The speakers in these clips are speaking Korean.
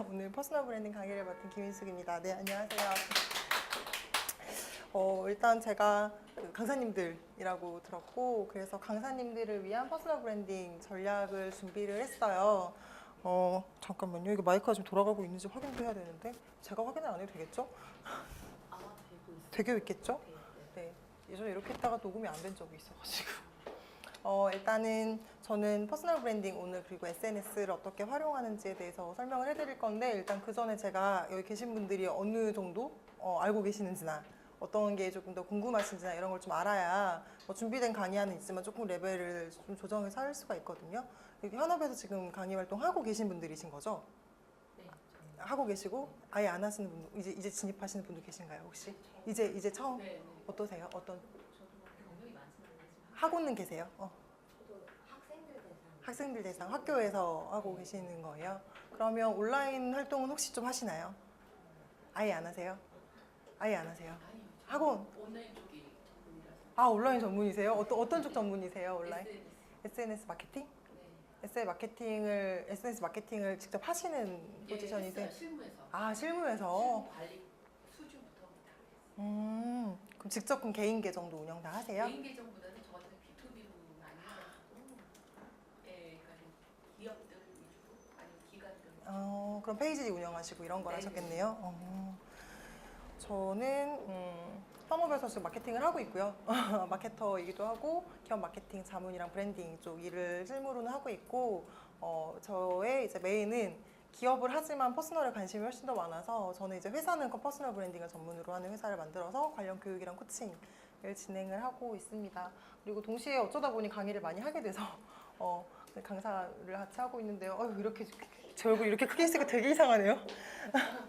오늘 퍼스널 브랜딩 강의를 맡은 김인숙입니다. 네, 안녕하세요. 일단 제가 강사님들이라고 들었고, 그래서 강사님들을 위한 퍼스널 브랜딩 전략을 준비를 했어요. 잠깐만요. 이거 마이크가 지금 돌아가고 있는지 확인도 해야 되는데, 제가 확인을 안 해도 되겠죠? 아마 되고 있어요. 되게 있겠죠? 네. 네. 예전에 이렇게 했다가 녹음이 안 된 적이 있어가지고. 일단은 저는 퍼스널 브랜딩 오늘 그리고 SNS를 어떻게 활용하는지에 대해서 설명을 해드릴 건데, 일단 그 전에 제가 여기 계신 분들이 어느 정도 알고 계시는지나 어떤 게 조금 더 궁금하신지나 이런 걸 좀 알아야 준비된 강의안은 있지만 조금 레벨을 좀 조정해서 할 수가 있거든요. 현업에서 지금 강의 활동하고 계신 분들이신 거죠? 네. 하고 계시고 아예 안 하시는 분, 이제 진입하시는 분도 계신가요 혹시? 이제 처음? 네. 어떠세요? 어떤 저도 경력이 많지는 않지만 하고는 계세요? 저도 학생들 대상. 학생들 대상 학교에서 하고 계시는 거예요? 그러면 온라인 활동은 혹시 좀 하시나요? 아예 안 하세요? 아예 안 하세요? 아니요. 학원? 온라인 쪽이 전문이라서. 아, 온라인 전문이세요? 어떤 쪽 전문이세요? 온라인? SNS. SNS 마케팅? 네. SNS 마케팅을 직접 하시는 예, 포지션이세요? 했어요. 실무에서. 아, 실무에서? 실무 관리 수준부터 다 했어요. 그럼 직접 그럼 개인 계정도 운영 다 하세요? 개인 계정보다는 저 같은 B2B로 많이 해가지고, 예, 그러니까 좀 기업들 위주로 아니면 기관들 위주로. 그럼 페이지 운영하시고 이런 걸 네. 하셨겠네요. 저는 현업에서 지금 마케팅을 하고 있고요. 마케터이기도 하고 기업 마케팅 자문이랑 브랜딩 쪽 일을 실무로는 하고 있고, 저의 이제 메인은 기업을 하지만 퍼스널에 관심이 훨씬 더 많아서 저는 이제 회사는 퍼스널 브랜딩을 전문으로 하는 회사를 만들어서 관련 교육이랑 코칭을 진행을 하고 있습니다. 그리고 동시에 어쩌다 보니 강의를 많이 하게 돼서 강사를 같이 하고 있는데요. 이렇게 제 얼굴 이렇게 크게 있으니까 되게 이상하네요. 다른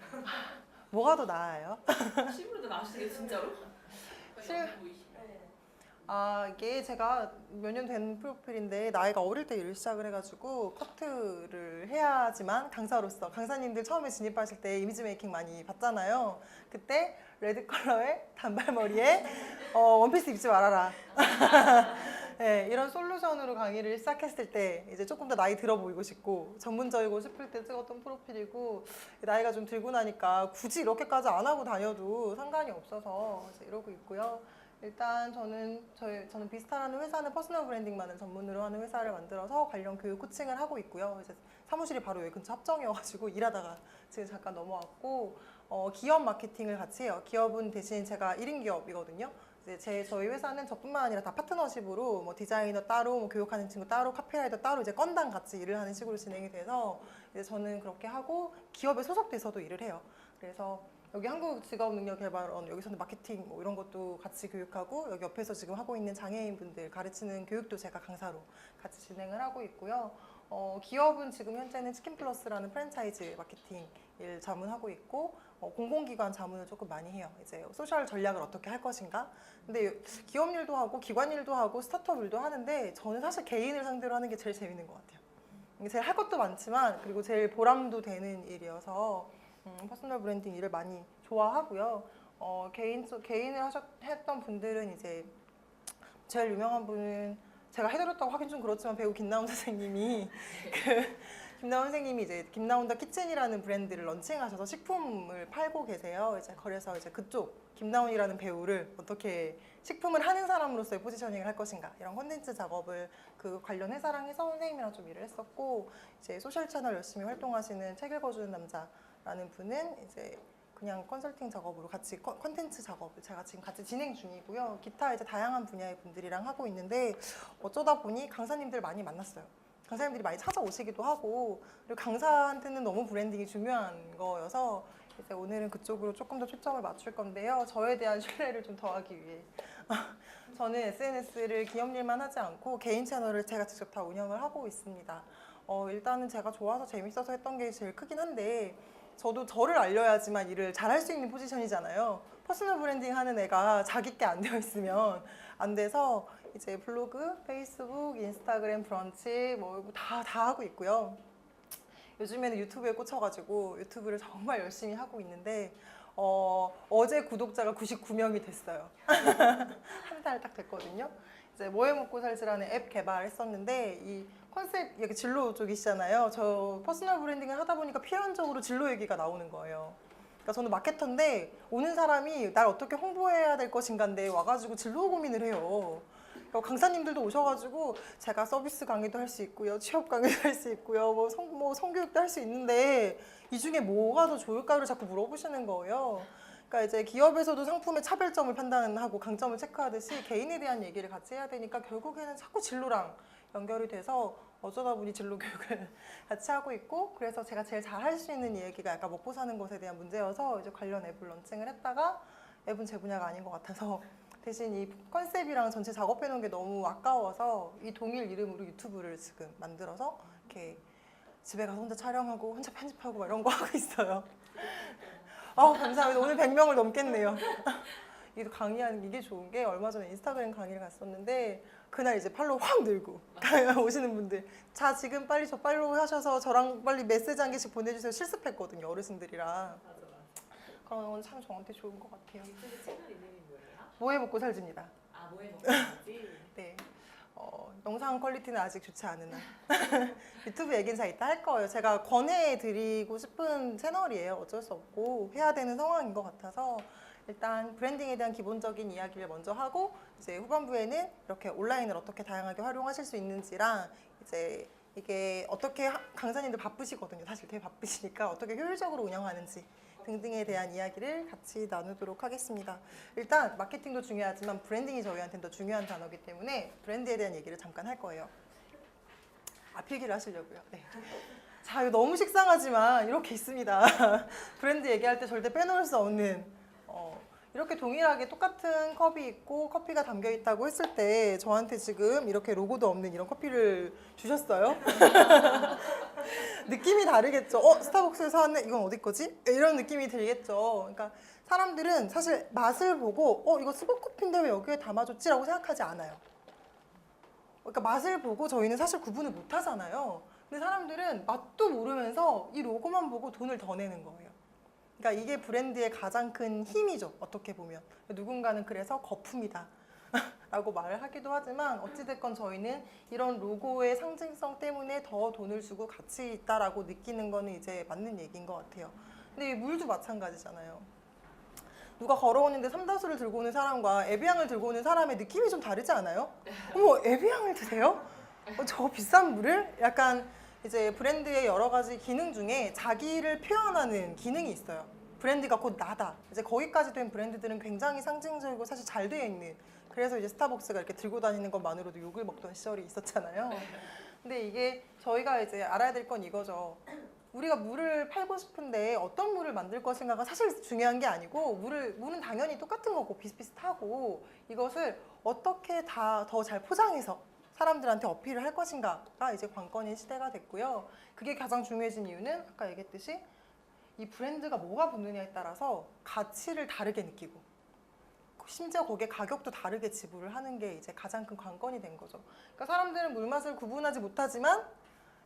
식으로. 뭐가 더 나아요? 실무로도 나오시게 진짜로? 이게 제가 몇 년 된 프로필인데 나이가 어릴 때 일을 시작을 해가지고 커트를 해야지만 강사로서 강사님들 처음에 진입하실 때 이미지 메이킹 많이 봤잖아요. 그때 레드 컬러의 단발머리에 원피스 입지 말아라. 네, 이런 솔루션으로 강의를 시작했을 때 이제 조금 더 나이 들어 보이고 싶고 전문적이고 싶을 때 찍었던 프로필이고, 나이가 좀 들고 나니까 굳이 이렇게까지 안 하고 다녀도 상관이 없어서 이제 이러고 있고요. 일단 저는 비스타라는 회사는 퍼스널 브랜딩만을 전문으로 하는 회사를 만들어서 관련 교육 코칭을 하고 있고요. 이제 사무실이 바로 여기 근처 합정이어가지고 일하다가 지금 잠깐 넘어왔고, 기업 마케팅을 같이 해요. 기업은 대신 제가 1인 기업이거든요. 이제 저희 회사는 저뿐만 아니라 다 파트너십으로 디자이너 따로, 교육하는 친구 따로, 카피라이터 따로 이제 건당 같이 일을 하는 식으로 진행이 돼서 이제 저는 그렇게 하고 기업에 소속돼서도 일을 해요. 그래서 여기 한국직업능력개발원 여기서는 마케팅 이런 것도 같이 교육하고, 여기 옆에서 지금 하고 있는 장애인분들 가르치는 교육도 제가 강사로 같이 진행을 하고 있고요. 기업은 지금 현재는 치킨플러스라는 프랜차이즈 마케팅 일 자문하고 있고, 공공기관 자문을 조금 많이 해요. 이제 소셜 전략을 어떻게 할 것인가. 근데 기업 일도 하고 기관 일도 하고 스타트업 일도 하는데 저는 사실 개인을 상대로 하는 게 제일 재밌는 것 같아요. 이게 제일 할 것도 많지만 그리고 제일 보람도 되는 일이어서 퍼스널 브랜딩 일을 많이 좋아하고요. 개인을 했던 분들은 이제 제일 유명한 분은 제가 해드렸다고 하긴 좀 그렇지만 배우 김나온 선생님이 김나온 선생님이 이제 김나온 더 키친이라는 브랜드를 런칭하셔서 식품을 팔고 계세요. 이제 그래서 이제 그쪽 김나온이라는 배우를 어떻게 식품을 하는 사람으로서의 포지셔닝을 할 것인가 이런 콘텐츠 작업을 그 관련 회사랑 해서 선생님이랑 좀 일을 했었고, 이제 소셜 채널 열심히 활동하시는 책 읽어주는 남자라는 분은 이제 그냥 컨설팅 작업으로 같이 컨텐츠 작업을 제가 지금 같이 진행 중이고요. 기타 이제 다양한 분야의 분들이랑 하고 있는데 어쩌다 보니 강사님들 많이 만났어요. 강사님들이 많이 찾아오시기도 하고, 그리고 강사한테는 너무 브랜딩이 중요한 거여서 이제 오늘은 그쪽으로 조금 더 초점을 맞출 건데요. 저에 대한 신뢰를 좀 더하기 위해 저는 SNS를 기업 일만 하지 않고 개인 채널을 제가 직접 다 운영을 하고 있습니다. 일단은 제가 좋아서 재밌어서 했던 게 제일 크긴 한데, 저도 저를 알려야지만 일을 잘할 수 있는 포지션이잖아요. 퍼스널 브랜딩 하는 애가 자기 게 안 되어 있으면 안 돼서 이제 블로그, 페이스북, 인스타그램, 브런치 다 하고 있고요. 요즘에는 유튜브에 꽂혀가지고 유튜브를 정말 열심히 하고 있는데 어제 구독자가 99명이 됐어요. 한 달 딱 됐거든요. 이제 뭐해 먹고 살지라는 앱 개발했었는데 이 컨셉 여기 진로 쪽이시잖아요. 저 퍼스널 브랜딩을 하다 보니까 필연적으로 진로 얘기가 나오는 거예요. 그러니까 저는 마케터인데 오는 사람이 날 어떻게 홍보해야 될 것인가인데 와가지고 진로 고민을 해요. 그러니까 강사님들도 오셔가지고 제가 서비스 강의도 할 수 있고요, 취업 강의도 할 수 있고요, 뭐 성교육도 할 수 있는데 이 중에 뭐가 더 좋을까를 자꾸 물어보시는 거예요. 그러니까 이제 기업에서도 상품의 차별점을 판단하고 강점을 체크하듯이 개인에 대한 얘기를 같이 해야 되니까 결국에는 자꾸 진로랑 연결이 돼서 어쩌다 보니 진로 교육을 같이 하고 있고, 그래서 제가 제일 잘 할 수 있는 얘기가 약간 먹고 사는 것에 대한 문제여서 이제 관련 앱을 런칭을 했다가 앱은 제 분야가 아닌 것 같아서 대신 이 컨셉이랑 전체 작업해 놓은 게 너무 아까워서 이 동일 이름으로 유튜브를 지금 만들어서 이렇게 집에 가서 혼자 촬영하고 혼자 편집하고 막 이런 거 하고 있어요. 감사합니다. 오늘 100명을 넘겠네요. 이게 강의하는 이게 좋은 게 얼마 전에 인스타그램 강의를 갔었는데 그날 이제 팔로우 확 늘고 오시는 분들, 자 지금 빨리 저 팔로우 하셔서 저랑 빨리 메시지 한 개씩 보내주세요. 실습했거든요, 어르신들이랑. 맞아. 그런 건 참 저한테 좋은 것 같아요. 유튜브 채널 이름이 뭐예요? 뭐해 먹고 살집니다. 아, 뭐해 먹지? 네. 영상 퀄리티는 아직 좋지 않으나 유튜브 얘기는 자 이따 할 거예요. 제가 권해드리고 싶은 채널이에요. 어쩔 수 없고 해야 되는 상황인 것 같아서 일단 브랜딩에 대한 기본적인 이야기를 먼저 하고 이제 후반부에는 이렇게 온라인을 어떻게 다양하게 활용하실 수 있는지랑 이제 이게 어떻게 강사님들 바쁘시거든요. 사실 되게 바쁘시니까 어떻게 효율적으로 운영하는지 등등에 대한 이야기를 같이 나누도록 하겠습니다. 일단 마케팅도 중요하지만 브랜딩이 저희한테는 더 중요한 단어이기 때문에 브랜드에 대한 얘기를 잠깐 할 거예요. 필기를 하시려고요. 네. 자, 이거 너무 식상하지만 이렇게 있습니다. 브랜드 얘기할 때 절대 빼놓을 수 없는 이렇게 동일하게 똑같은 컵이 있고 커피가 담겨 있다고 했을 때 저한테 지금 이렇게 로고도 없는 이런 커피를 주셨어요. 느낌이 다르겠죠. 스타벅스에서 사왔네. 이건 어디 거지? 이런 느낌이 들겠죠. 그러니까 사람들은 사실 맛을 보고 이거 스벅커피인데 왜 여기에 담아줬지라고 생각하지 않아요. 그러니까 맛을 보고 저희는 사실 구분을 못 하잖아요. 근데 사람들은 맛도 모르면서 이 로고만 보고 돈을 더 내는 거예요. 그러니까 이게 브랜드의 가장 큰 힘이죠. 어떻게 보면. 누군가는 그래서 거품이다 라고 말을 하기도 하지만 어찌됐건 저희는 이런 로고의 상징성 때문에 더 돈을 주고 가치 있다라고 느끼는 거는 이제 맞는 얘기인 것 같아요. 근데 이 물도 마찬가지잖아요. 누가 걸어오는데 삼다수를 들고 오는 사람과 에비앙을 들고 오는 사람의 느낌이 좀 다르지 않아요? 어머, 에비앙을 드세요? 저 비싼 물을? 약간 이제 브랜드의 여러 가지 기능 중에 자기를 표현하는 기능이 있어요. 브랜드가 곧 나다. 이제 거기까지 된 브랜드들은 굉장히 상징적이고 사실 잘 되어 있는. 그래서 이제 스타벅스가 이렇게 들고 다니는 것만으로도 욕을 먹던 시절이 있었잖아요. 근데 이게 저희가 이제 알아야 될 건 이거죠. 우리가 물을 팔고 싶은데 어떤 물을 만들 것인가가 사실 중요한 게 아니고 물은 당연히 똑같은 거고 비슷비슷하고 이것을 어떻게 다 더 잘 포장해서 사람들한테 어필을 할 것인가가 이제 관건인 시대가 됐고요. 그게 가장 중요해진 이유는 아까 얘기했듯이 이 브랜드가 뭐가 붙느냐에 따라서 가치를 다르게 느끼고 심지어 거기에 가격도 다르게 지불을 하는 게 이제 가장 큰 관건이 된 거죠. 그러니까 사람들은 물맛을 구분하지 못하지만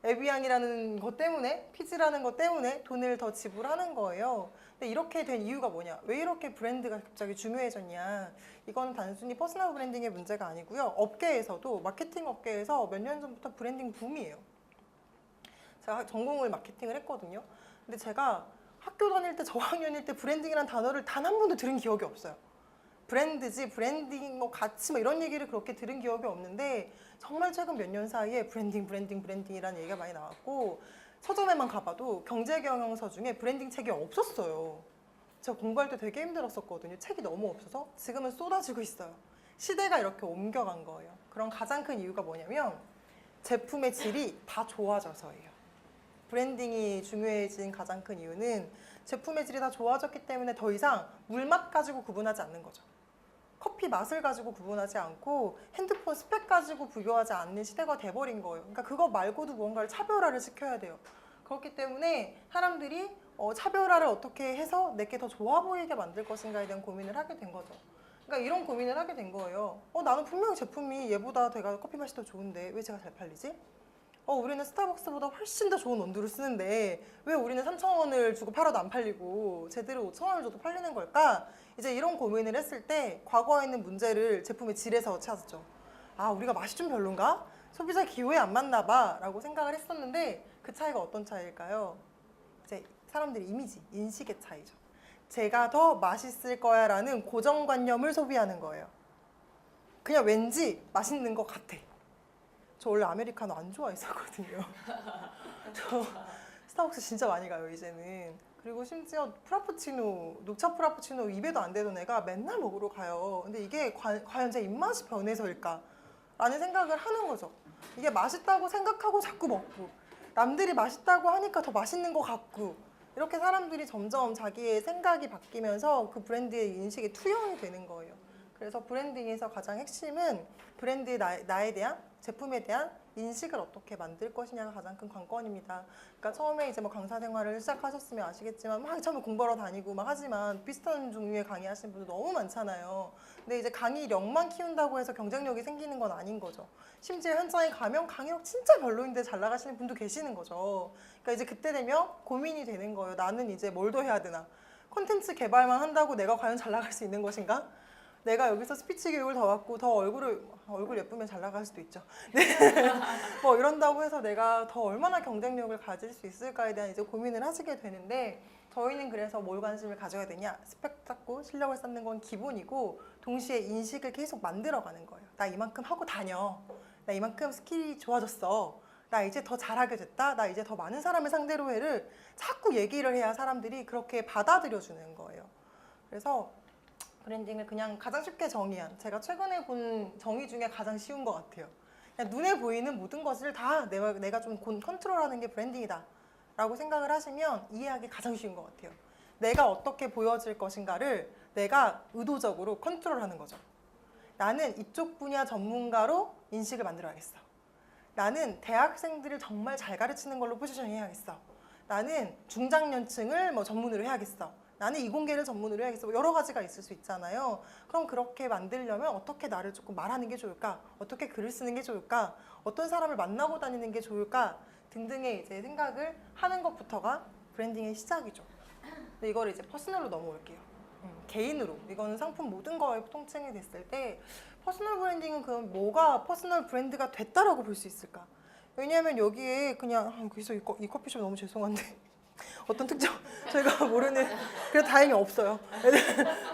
에비앙이라는 것 때문에, 피지라는 것 때문에 돈을 더 지불하는 거예요. 근데 이렇게 된 이유가 뭐냐? 왜 이렇게 브랜드가 갑자기 중요해졌냐? 이건 단순히 퍼스널 브랜딩의 문제가 아니고요. 업계에서도, 마케팅 업계에서 몇 년 전부터 브랜딩 붐이에요. 제가 전공을 마케팅을 했거든요. 근데 제가 학교 다닐 때 저학년일 때 브랜딩이라는 단어를 단 한 번도 들은 기억이 없어요. 브랜드지, 브랜딩, 뭐 가치 뭐 이런 얘기를 그렇게 들은 기억이 없는데 정말 최근 몇 년 사이에 브랜딩이라는 얘기가 많이 나왔고 서점에만 가봐도 경제경영서 중에 브랜딩 책이 없었어요. 제가 공부할 때 되게 힘들었었거든요. 책이 너무 없어서 지금은 쏟아지고 있어요. 시대가 이렇게 옮겨간 거예요. 그런 가장 큰 이유가 뭐냐면 제품의 질이 다 좋아져서예요. 브랜딩이 중요해진 가장 큰 이유는 제품의 질이 다 좋아졌기 때문에 더 이상 물맛 가지고 구분하지 않는 거죠. 커피 맛을 가지고 구분하지 않고 핸드폰 스펙 가지고 비교하지 않는 시대가 돼버린 거예요. 그러니까 그거 말고도 무언가를 차별화를 시켜야 돼요. 그렇기 때문에 사람들이 차별화를 어떻게 해서 내게 더 좋아 보이게 만들 것인가에 대한 고민을 하게 된 거죠. 그러니까 이런 고민을 하게 된 거예요. 나는 분명히 제품이 얘보다 내가 커피 맛이 더 좋은데 왜 제가 잘 팔리지? 우리는 스타벅스보다 훨씬 더 좋은 원두를 쓰는데 왜 우리는 3,000원을 주고 팔아도 안 팔리고 제대로 5,000원을 줘도 팔리는 걸까? 이제 이런 고민을 했을 때 과거에 있는 문제를 제품의 질에서 찾았죠. 우리가 맛이 좀 별론가? 소비자 기호에 안 맞나 봐 라고 생각을 했었는데 그 차이가 어떤 차이일까요? 이제 사람들의 이미지, 인식의 차이죠. 제가 더 맛있을 거야 라는 고정관념을 소비하는 거예요. 그냥 왠지 맛있는 것 같아. 저 원래 아메리카노 안 좋아했었거든요. 저 스타벅스 진짜 많이 가요 이제는. 그리고 심지어 프라푸치노, 녹차 프라푸치노 입에도 안 대던 애가 맨날 먹으러 가요. 근데 이게 과연 제 입맛이 변해서일까? 라는 생각을 하는 거죠. 이게 맛있다고 생각하고 자꾸 먹고 남들이 맛있다고 하니까 더 맛있는 것 같고 이렇게 사람들이 점점 자기의 생각이 바뀌면서 그 브랜드의 인식이 투영이 되는 거예요. 그래서 브랜딩에서 가장 핵심은 브랜드의 나에 대한, 제품에 대한 인식을 어떻게 만들 것이냐가 가장 큰 관건입니다. 그러니까 처음에 이제 뭐 강사 생활을 시작하셨으면 아시겠지만 막 처음에 공부하러 다니고 막 하지만 비슷한 종류의 강의 하시는 분들 너무 많잖아요. 근데 이제 강의력만 키운다고 해서 경쟁력이 생기는 건 아닌 거죠. 심지어 현장에 가면 강의력 진짜 별로인데 잘 나가시는 분도 계시는 거죠. 그러니까 이제 그때 되면 고민이 되는 거예요. 나는 이제 뭘 더 해야 되나? 콘텐츠 개발만 한다고 내가 과연 잘 나갈 수 있는 것인가? 내가 여기서 스피치 교육을 더 받고 더 얼굴 예쁘면 잘 나갈 수도 있죠. 네. 뭐 이런다고 해서 내가 더 얼마나 경쟁력을 가질 수 있을까에 대한 이제 고민을 하시게 되는데 저희는 그래서 뭘 관심을 가져야 되냐? 스펙 쌓고 실력을 쌓는 건 기본이고 동시에 인식을 계속 만들어가는 거예요. 나 이만큼 하고 다녀. 나 이만큼 스킬이 좋아졌어. 나 이제 더 잘하게 됐다. 나 이제 더 많은 사람을 상대로 해를 자꾸 얘기를 해야 사람들이 그렇게 받아들여주는 거예요. 그래서 브랜딩을 그냥 가장 쉽게 정의한, 제가 최근에 본 정의 중에 가장 쉬운 것 같아요. 그냥 눈에 보이는 모든 것을 다 내가 좀 컨트롤하는 게 브랜딩이다 라고 생각을 하시면 이해하기 가장 쉬운 것 같아요. 내가 어떻게 보여질 것인가를 내가 의도적으로 컨트롤하는 거죠. 나는 이쪽 분야 전문가로 인식을 만들어야겠어. 나는 대학생들을 정말 잘 가르치는 걸로 포지션 해야겠어. 나는 중장년층을 뭐 전문으로 해야겠어. 나는 이공계를 전문으로 해야겠어. 뭐 여러 가지가 있을 수 있잖아요. 그럼 그렇게 만들려면 어떻게 나를 조금 말하는 게 좋을까? 어떻게 글을 쓰는 게 좋을까? 어떤 사람을 만나고 다니는 게 좋을까? 등등의 이제 생각을 하는 것부터가 브랜딩의 시작이죠. 근데 이걸 이제 퍼스널로 넘어올게요. 개인으로. 이거는 상품 모든 거에 통칭이 됐을 때 퍼스널 브랜딩은 그럼 뭐가 퍼스널 브랜드가 됐다라고 볼 수 있을까? 왜냐하면 여기에 그냥 여기서 이 커피숍 너무 죄송한데 어떤 특정 저희가 모르는 그래도 다행히 없어요.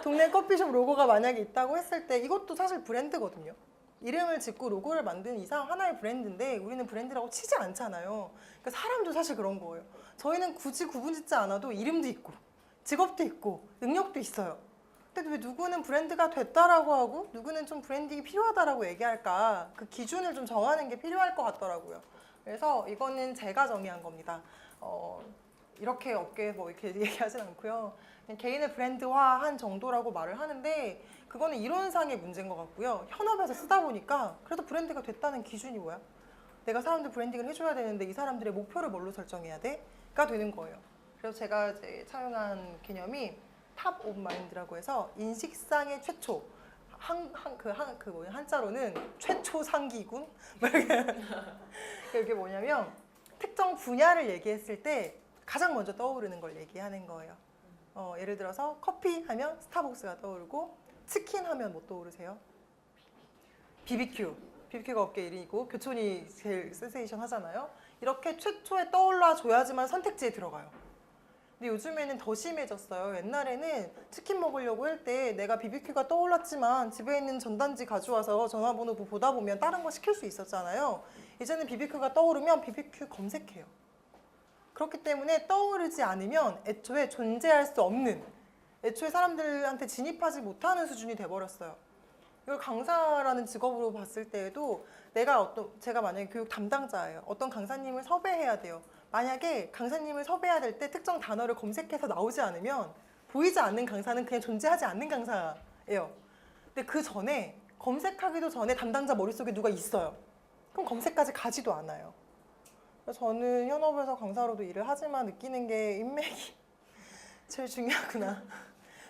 동네 커피숍 로고가 만약에 있다고 했을 때 이것도 사실 브랜드거든요. 이름을 짓고 로고를 만든 이상 하나의 브랜드인데 우리는 브랜드라고 치지 않잖아요. 그러니까 사람도 사실 그런 거예요. 저희는 굳이 구분 짓지 않아도 이름도 있고 직업도 있고 능력도 있어요. 근데 왜 누구는 브랜드가 됐다라고 하고 누구는 좀 브랜딩이 필요하다라고 얘기할까? 그 기준을 좀 정하는 게 필요할 것 같더라고요. 그래서 이거는 제가 정의한 겁니다. 이렇게 업계에 뭐 이렇게 얘기하진 않고요. 그냥 개인의 브랜드화한 정도라고 말을 하는데 그거는 이론상의 문제인 것 같고요. 현업에서 쓰다 보니까 그래도 브랜드가 됐다는 기준이 뭐야? 내가 사람들 브랜딩을 해줘야 되는데 이 사람들의 목표를 뭘로 설정해야 돼? 가 되는 거예요. 그래서 제가 이제 차용한 개념이 탑 오브 마인드라고 해서 인식상의 최초 한자로는 최초 상기군 이게 뭐냐면 특정 분야를 얘기했을 때 가장 먼저 떠오르는 걸 얘기하는 거예요. 예를 들어서 커피 하면 스타벅스가 떠오르고 치킨 하면 뭐 떠오르세요? BBQ가 업계 1위고 교촌이 제일 센세이션 하잖아요. 이렇게 최초에 떠올라 줘야지만 선택지에 들어가요. 근데 요즘에는 더 심해졌어요. 옛날에는 치킨 먹으려고 할 때 내가 BBQ가 떠올랐지만 집에 있는 전단지 가져와서 전화번호 보다 보면 다른 거 시킬 수 있었잖아요. 이제는 BBQ가 떠오르면 BBQ 검색해요. 그렇기 때문에 떠오르지 않으면 애초에 존재할 수 없는, 애초에 사람들한테 진입하지 못하는 수준이 돼버렸어요. 이걸 강사라는 직업으로 봤을 때에도 제가 만약에 교육 담당자예요. 어떤 강사님을 섭외해야 돼요. 만약에 강사님을 섭외해야 될 때 특정 단어를 검색해서 나오지 않으면 보이지 않는 강사는 그냥 존재하지 않는 강사예요. 근데 그 전에 검색하기도 전에 담당자 머릿속에 누가 있어요. 그럼 검색까지 가지도 않아요. 저는 현업에서 강사로도 일을 하지만 느끼는 게 인맥이 제일 중요하구나.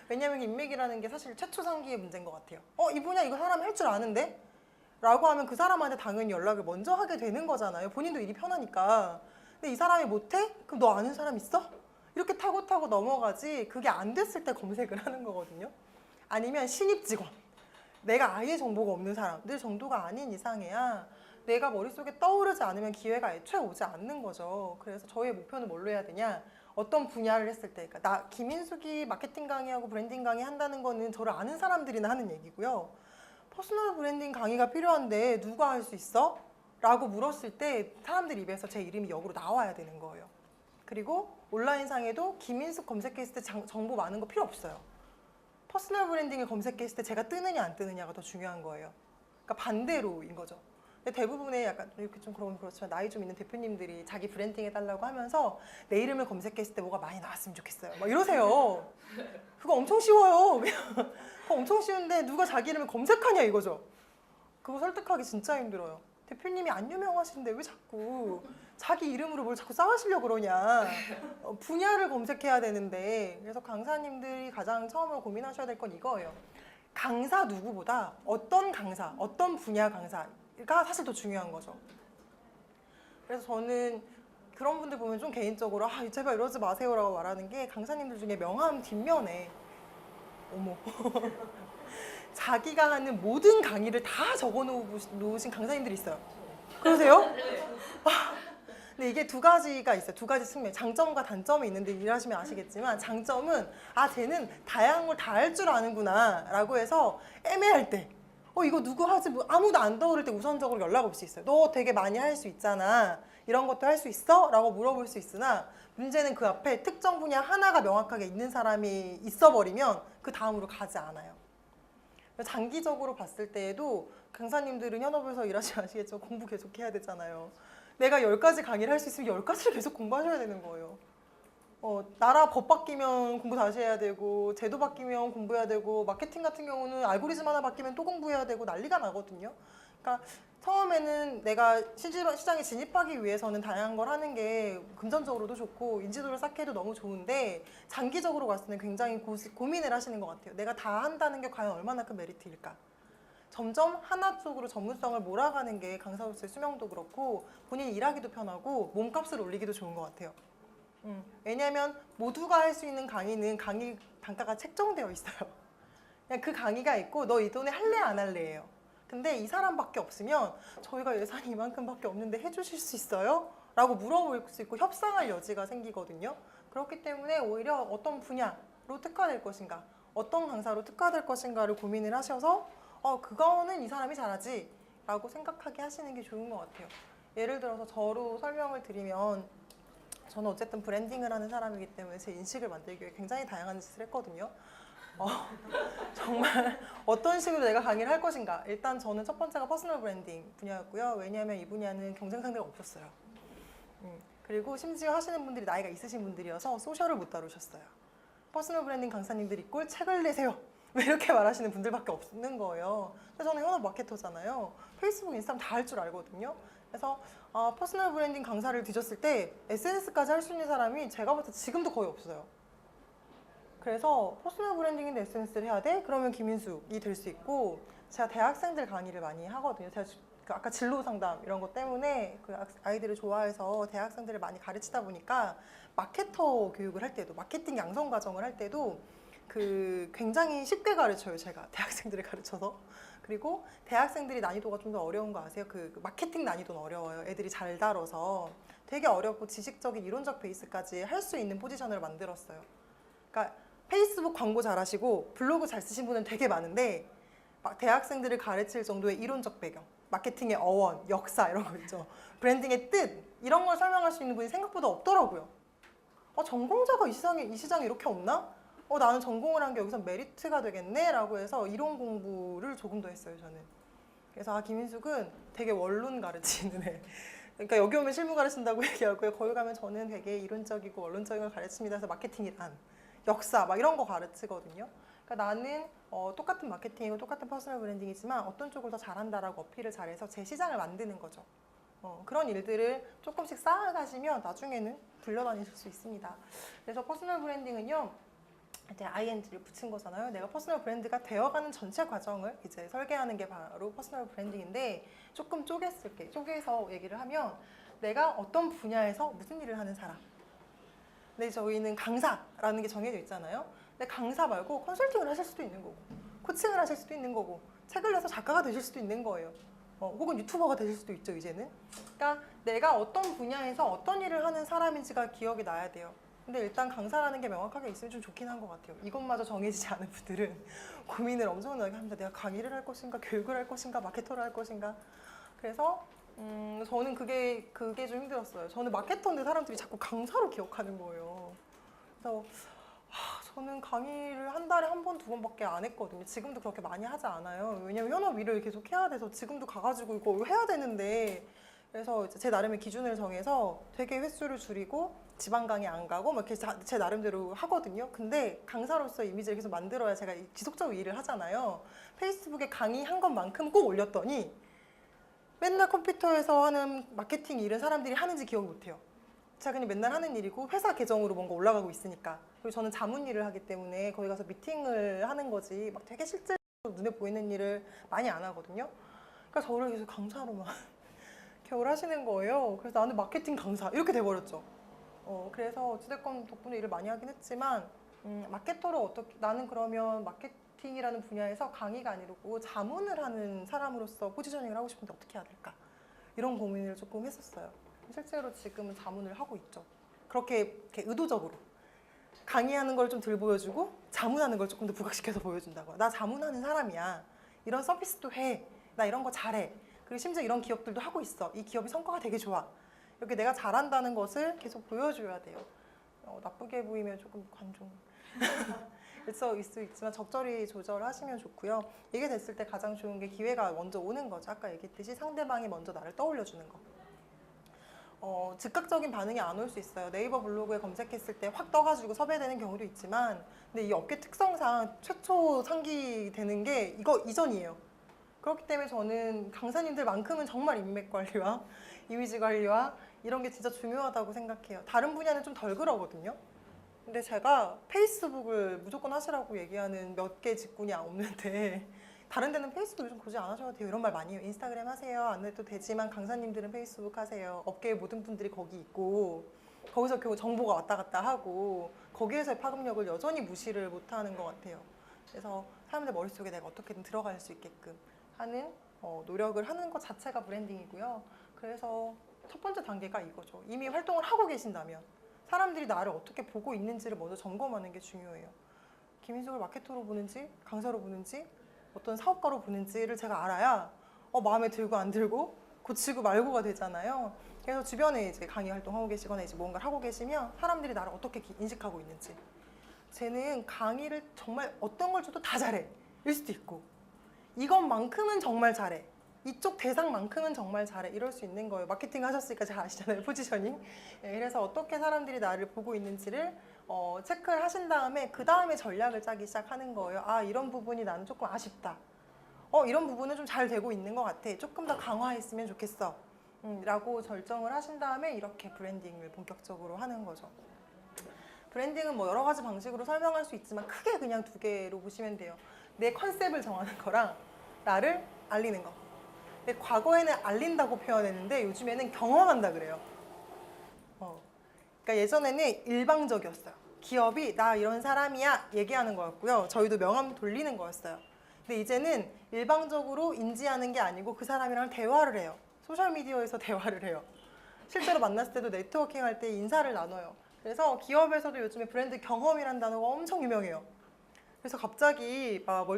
왜냐면 인맥이라는 게 사실 최초 상기의 문제인 것 같아요. 이 분야 이거 사람 할 줄 아는데? 라고 하면 그 사람한테 당연히 연락을 먼저 하게 되는 거잖아요. 본인도 일이 편하니까. 근데 이 사람이 못해? 그럼 너 아는 사람 있어? 이렇게 타고 넘어가지 그게 안 됐을 때 검색을 하는 거거든요. 아니면 신입 직원. 내가 아예 정보가 없는 사람들 정도가 아닌 이상해야 내가 머릿속에 떠오르지 않으면 기회가 애초에 오지 않는 거죠. 그래서 저희의 목표는 뭘로 해야 되냐? 어떤 분야를 했을 때, 그러니까 나 김인숙이 마케팅 강의하고 브랜딩 강의 한다는 거는 저를 아는 사람들이나 하는 얘기고요. 퍼스널 브랜딩 강의가 필요한데 누가 할 수 있어? 라고 물었을 때 사람들 입에서 제 이름이 역으로 나와야 되는 거예요. 그리고 온라인상에도 김인숙 검색했을 때 정보 많은 거 필요 없어요. 퍼스널 브랜딩을 검색했을 때 제가 뜨느냐 안 뜨느냐가 더 중요한 거예요. 그러니까 반대로인 거죠. 근데 대부분의 약간 이렇게 좀 그렇지만 나이 좀 있는 대표님들이 자기 브랜딩 해달라고 하면서 내 이름을 검색했을 때 뭐가 많이 나왔으면 좋겠어요. 막 이러세요. 그거 엄청 쉬워요. 그거 엄청 쉬운데 누가 자기 이름을 검색하냐 이거죠. 그거 설득하기 진짜 힘들어요. 대표님이 안 유명하신데 왜 자꾸 자기 이름으로 뭘 자꾸 쌓으시려고 그러냐. 분야를 검색해야 되는데. 그래서 강사님들이 가장 처음으로 고민하셔야 될 건 이거예요. 강사 누구보다 어떤 강사, 어떤 분야 강사가 사실 더 중요한 거죠. 그래서 저는 그런 분들 보면 좀 개인적으로 제발 이러지 마세요라고 말하는 게 강사님들 중에 명함 뒷면에 어머 자기가 하는 모든 강의를 다 적어놓으신 강사님들이 있어요. 그러세요? 근데 이게 두 가지가 있어요. 두 가지 측면. 장점과 단점이 있는데 일하시면 아시겠지만 장점은 쟤는 다양한 걸 다 할 줄 아는구나 라고 해서 애매할 때 이거 누구 하지? 뭐 아무도 안 떠오를 때 우선적으로 연락 올 수 있어요. 너 되게 많이 할 수 있잖아. 이런 것도 할 수 있어? 라고 물어볼 수 있으나 문제는 그 앞에 특정 분야 하나가 명확하게 있는 사람이 있어버리면 그 다음으로 가지 않아요. 장기적으로 봤을 때에도 강사님들은 현업에서 일하시면 아시겠지만 공부 계속 해야 되잖아요. 내가 10가지 강의를 할 수 있으면 10가지를 계속 공부하셔야 되는 거예요. 나라 법 바뀌면 공부 다시 해야 되고 제도 바뀌면 공부해야 되고 마케팅 같은 경우는 알고리즘 하나 바뀌면 또 공부해야 되고 난리가 나거든요. 그러니까 처음에는 내가 시장에 진입하기 위해서는 다양한 걸 하는 게 금전적으로도 좋고 인지도를 쌓게 해도 너무 좋은데 장기적으로 봤을 때는 굉장히 고민을 하시는 것 같아요. 내가 다 한다는 게 과연 얼마나 큰 메리트일까? 점점 하나 쪽으로 전문성을 몰아가는 게 강사로서의 수명도 그렇고 본인이 일하기도 편하고 몸값을 올리기도 좋은 것 같아요. 왜냐하면 모두가 할 수 있는 강의는 강의 단가가 책정되어 있어요. 그냥 그 강의가 있고 너 이 돈에 할래 안 할래예요. 근데 이 사람밖에 없으면 저희가 예산이 이만큼밖에 없는데 해주실 수 있어요? 라고 물어볼 수 있고 협상할 여지가 생기거든요. 그렇기 때문에 오히려 어떤 분야로 특화될 것인가 어떤 강사로 특화될 것인가를 고민을 하셔서 그거는 이 사람이 잘하지 라고 생각하게 하시는 게 좋은 것 같아요. 예를 들어서 저로 설명을 드리면 저는 어쨌든 브랜딩을 하는 사람이기 때문에 제 인식을 만들기 위해 굉장히 다양한 짓을 했거든요. 정말 어떤 식으로 내가 강의를 할 것인가. 일단 저는 첫 번째가 퍼스널 브랜딩 분야였고요. 왜냐하면 이 분야는 경쟁 상대가 없었어요. 그리고 심지어 하시는 분들이 나이가 있으신 분들이어서 소셜을 못 다루셨어요. 퍼스널 브랜딩 강사님들이 꼴 책을 내세요. 왜 이렇게 말하시는 분들밖에 없는 거예요. 근데 저는 현업 마케터잖아요. 페이스북, 인스타그램 다 할 줄 알거든요. 그래서 퍼스널 브랜딩 강사를 뒤졌을 때 SNS까지 할 수 있는 사람이 제가 봤을 때 지금도 거의 없어요. 그래서 퍼스널 브랜딩인데 SNS를 해야 돼? 그러면 김인숙이 될 수 있고 제가 대학생들 강의를 많이 하거든요. 제가 아까 진로 상담 이런 것 때문에 그 아이들을 좋아해서 대학생들을 많이 가르치다 보니까 마케터 교육을 할 때도 마케팅 양성 과정을 할 때도 굉장히 쉽게 가르쳐요. 제가 대학생들을 가르쳐서. 그리고 대학생들이 난이도가 좀 더 어려운 거 아세요? 그 마케팅 난이도는 어려워요. 애들이 잘 다뤄서 되게 어렵고 지식적인 이론적 베이스까지 할 수 있는 포지션을 만들었어요. 그러니까 페이스북 광고 잘하시고 블로그 잘 쓰신 분은 되게 많은데 막 대학생들을 가르칠 정도의 이론적 배경, 마케팅의 어원, 역사 이런 거 있죠. 브랜딩의 뜻 이런 걸 설명할 수 있는 분이 생각보다 없더라고요. 전공자가 이 시장에 이렇게 없나? 나는 전공을 한 게 여기서 메리트가 되겠네 라고 해서 이론 공부를 조금 더 했어요. 저는. 그래서 김인숙은 되게 원론 가르치는 애. 그러니까 여기 오면 실무 가르친다고 얘기하고요. 거기 가면 저는 되게 이론적이고 원론적인 걸 가르칩니다. 그래서 마케팅이란 역사 막 이런 거 가르치거든요. 그러니까 나는 똑같은 마케팅이고 똑같은 퍼스널 브랜딩이지만 어떤 쪽을 더 잘한다라고 어필을 잘해서 제 시장을 만드는 거죠. 그런 일들을 조금씩 쌓아가시면 나중에는 불려다니실 수 있습니다. 그래서 퍼스널 브랜딩은요. 이제 ing를 붙인 거잖아요. 내가 퍼스널 브랜드가 되어가는 전체 과정을 이제 설계하는 게 바로 퍼스널 브랜딩인데 조금 쪼개서 얘기를 하면 내가 어떤 분야에서 무슨 일을 하는 사람. 근데 저희는 강사라는 게 정해져 있잖아요. 근데 강사 말고 컨설팅을 하실 수도 있는 거고 코칭을 하실 수도 있는 거고 책을 내서 작가가 되실 수도 있는 거예요. 혹은 유튜버가 되실 수도 있죠, 이제는. 그러니까 내가 어떤 분야에서 어떤 일을 하는 사람인지가 기억이 나야 돼요. 근데 일단 강사라는 게 명확하게 있으면 좀 좋긴 한 것 같아요. 이것마저 정해지지 않은 분들은 고민을 엄청나게 합니다. 내가 강의를 할 것인가, 교육을 할 것인가, 마케터를 할 것인가. 그래서 저는 그게 좀 힘들었어요. 저는 마케터인데 사람들이 자꾸 강사로 기억하는 거예요. 그래서 저는 강의를 한 달에 한 번, 두 번밖에 안 했거든요. 지금도 그렇게 많이 하지 않아요. 왜냐면 현업 일을 계속 해야 돼서 지금도 가가지고 이거 해야 되는데, 그래서 이제 제 나름의 기준을 정해서 되게 횟수를 줄이고 지방 강의 안 가고 막 이렇게 제 나름대로 하거든요. 근데 강사로서 이미지를 계속 만들어야 제가 지속적으로 일을 하잖아요. 페이스북에 강의 한 것만큼 꼭 올렸더니 맨날 컴퓨터에서 하는 마케팅 일은 사람들이 하는지 기억 못해요. 제가 그냥 맨날 하는 일이고 회사 계정으로 뭔가 올라가고 있으니까. 그리고 저는 자문 일을 하기 때문에 거기 가서 미팅을 하는 거지 막 되게 실제로 눈에 보이는 일을 많이 안 하거든요. 그러니까 저를 계속 강사로만 겨울 하시는 거예요. 그래서 나는 마케팅 강사 이렇게 돼버렸죠. 그래서 어찌됐건 덕분에 일을 많이 하긴 했지만 마케터로 어떻게 나는 그러면 마케팅이라는 분야에서 강의가 아니고 자문을 하는 사람으로서 포지셔닝을 하고 싶은데 어떻게 해야 될까? 이런 고민을 조금 했었어요. 실제로 지금은 자문을 하고 있죠. 이렇게 의도적으로 강의하는 걸 좀 덜 보여주고 자문하는 걸 조금 더 부각시켜서 보여준다고. 나 자문하는 사람이야. 이런 서비스도 해. 나 이런 거 잘해. 그리고 심지어 이런 기업들도 하고 있어. 이 기업이 성과가 되게 좋아. 이렇게 내가 잘한다는 것을 계속 보여줘야 돼요. 나쁘게 보이면 조금 관종 있을 수 있지만 적절히 조절하시면 좋고요. 이게 됐을 때 가장 좋은 게 기회가 먼저 오는 거죠. 아까 얘기했듯이 상대방이 먼저 나를 떠올려주는 거. 즉각적인 반응이 안 올 수 있어요. 네이버 블로그에 검색했을 때 확 떠가지고 섭외되는 경우도 있지만, 근데 이 업계 특성상 최초 상기되는 게 이거 이전이에요. 그렇기 때문에 저는 강사님들만큼은 정말 인맥 관리와 이미지 관리와 이런 게 진짜 중요하다고 생각해요. 다른 분야는 좀 덜 그러거든요. 근데 제가 페이스북을 무조건 하시라고 얘기하는 몇 개 직군이 없는데 다른 데는 페이스북 요즘 굳이 안 하셔도 돼요. 이런 말 많이 해요. 인스타그램 하세요. 안 해도 되지만 강사님들은 페이스북 하세요. 업계의 모든 분들이 거기 있고 거기서 결국 정보가 왔다 갔다 하고 거기에서의 파급력을 여전히 무시를 못하는 것 같아요. 그래서 사람들 머릿속에 내가 어떻게든 들어갈 수 있게끔 하는 노력을 하는 것 자체가 브랜딩이고요. 그래서 첫 번째 단계가 이거죠. 이미 활동을 하고 계신다면 사람들이 나를 어떻게 보고 있는지를 먼저 점검하는 게 중요해요. 김인숙을 마케터로 보는지 강사로 보는지 어떤 사업가로 보는지를 제가 알아야 마음에 들고 안 들고 고치고 말고가 되잖아요. 그래서 주변에 이제 강의 활동하고 계시거나 이제 뭔가를 하고 계시면 사람들이 나를 어떻게 인식하고 있는지. 쟤는 강의를 정말 어떤 걸 줘도 다 잘해. 일 수도 있고 이것만큼은 정말 잘해. 이쪽 대상만큼은 정말 잘해. 이럴 수 있는 거예요. 마케팅 하셨으니까 잘 아시잖아요. 포지셔닝. 그래서 어떻게 사람들이 나를 보고 있는지를 체크를 하신 다음에 그 다음에 전략을 짜기 시작하는 거예요. 아, 이런 부분이 나는 조금 아쉽다. 이런 부분은 좀 잘 되고 있는 것 같아. 조금 더 강화했으면 좋겠어. 라고 결정을 하신 다음에 이렇게 브랜딩을 본격적으로 하는 거죠. 브랜딩은 뭐 여러 가지 방식으로 설명할 수 있지만 크게 그냥 두 개로 보시면 돼요. 내 컨셉을 정하는 거랑 나를 알리는 거. 근데 과거에는 알린다고 표현했는데 요즘에는 경험한다 그래요. 그러니까 예전에는 일방적이었어요. 기업이 나 이런 사람이야 얘기하는 거였고요. 저희도 명함 돌리는 거였어요. 근데 이제는 일방적으로 인지하는 게 아니고 그 사람이랑 대화를 해요. 소셜미디어에서 대화를 해요. 실제로 만났을 때도 네트워킹 할 때 인사를 나눠요. 그래서 기업에서도 요즘에 브랜드 경험이라는 단어가 엄청 유명해요. 그래서 갑자기 막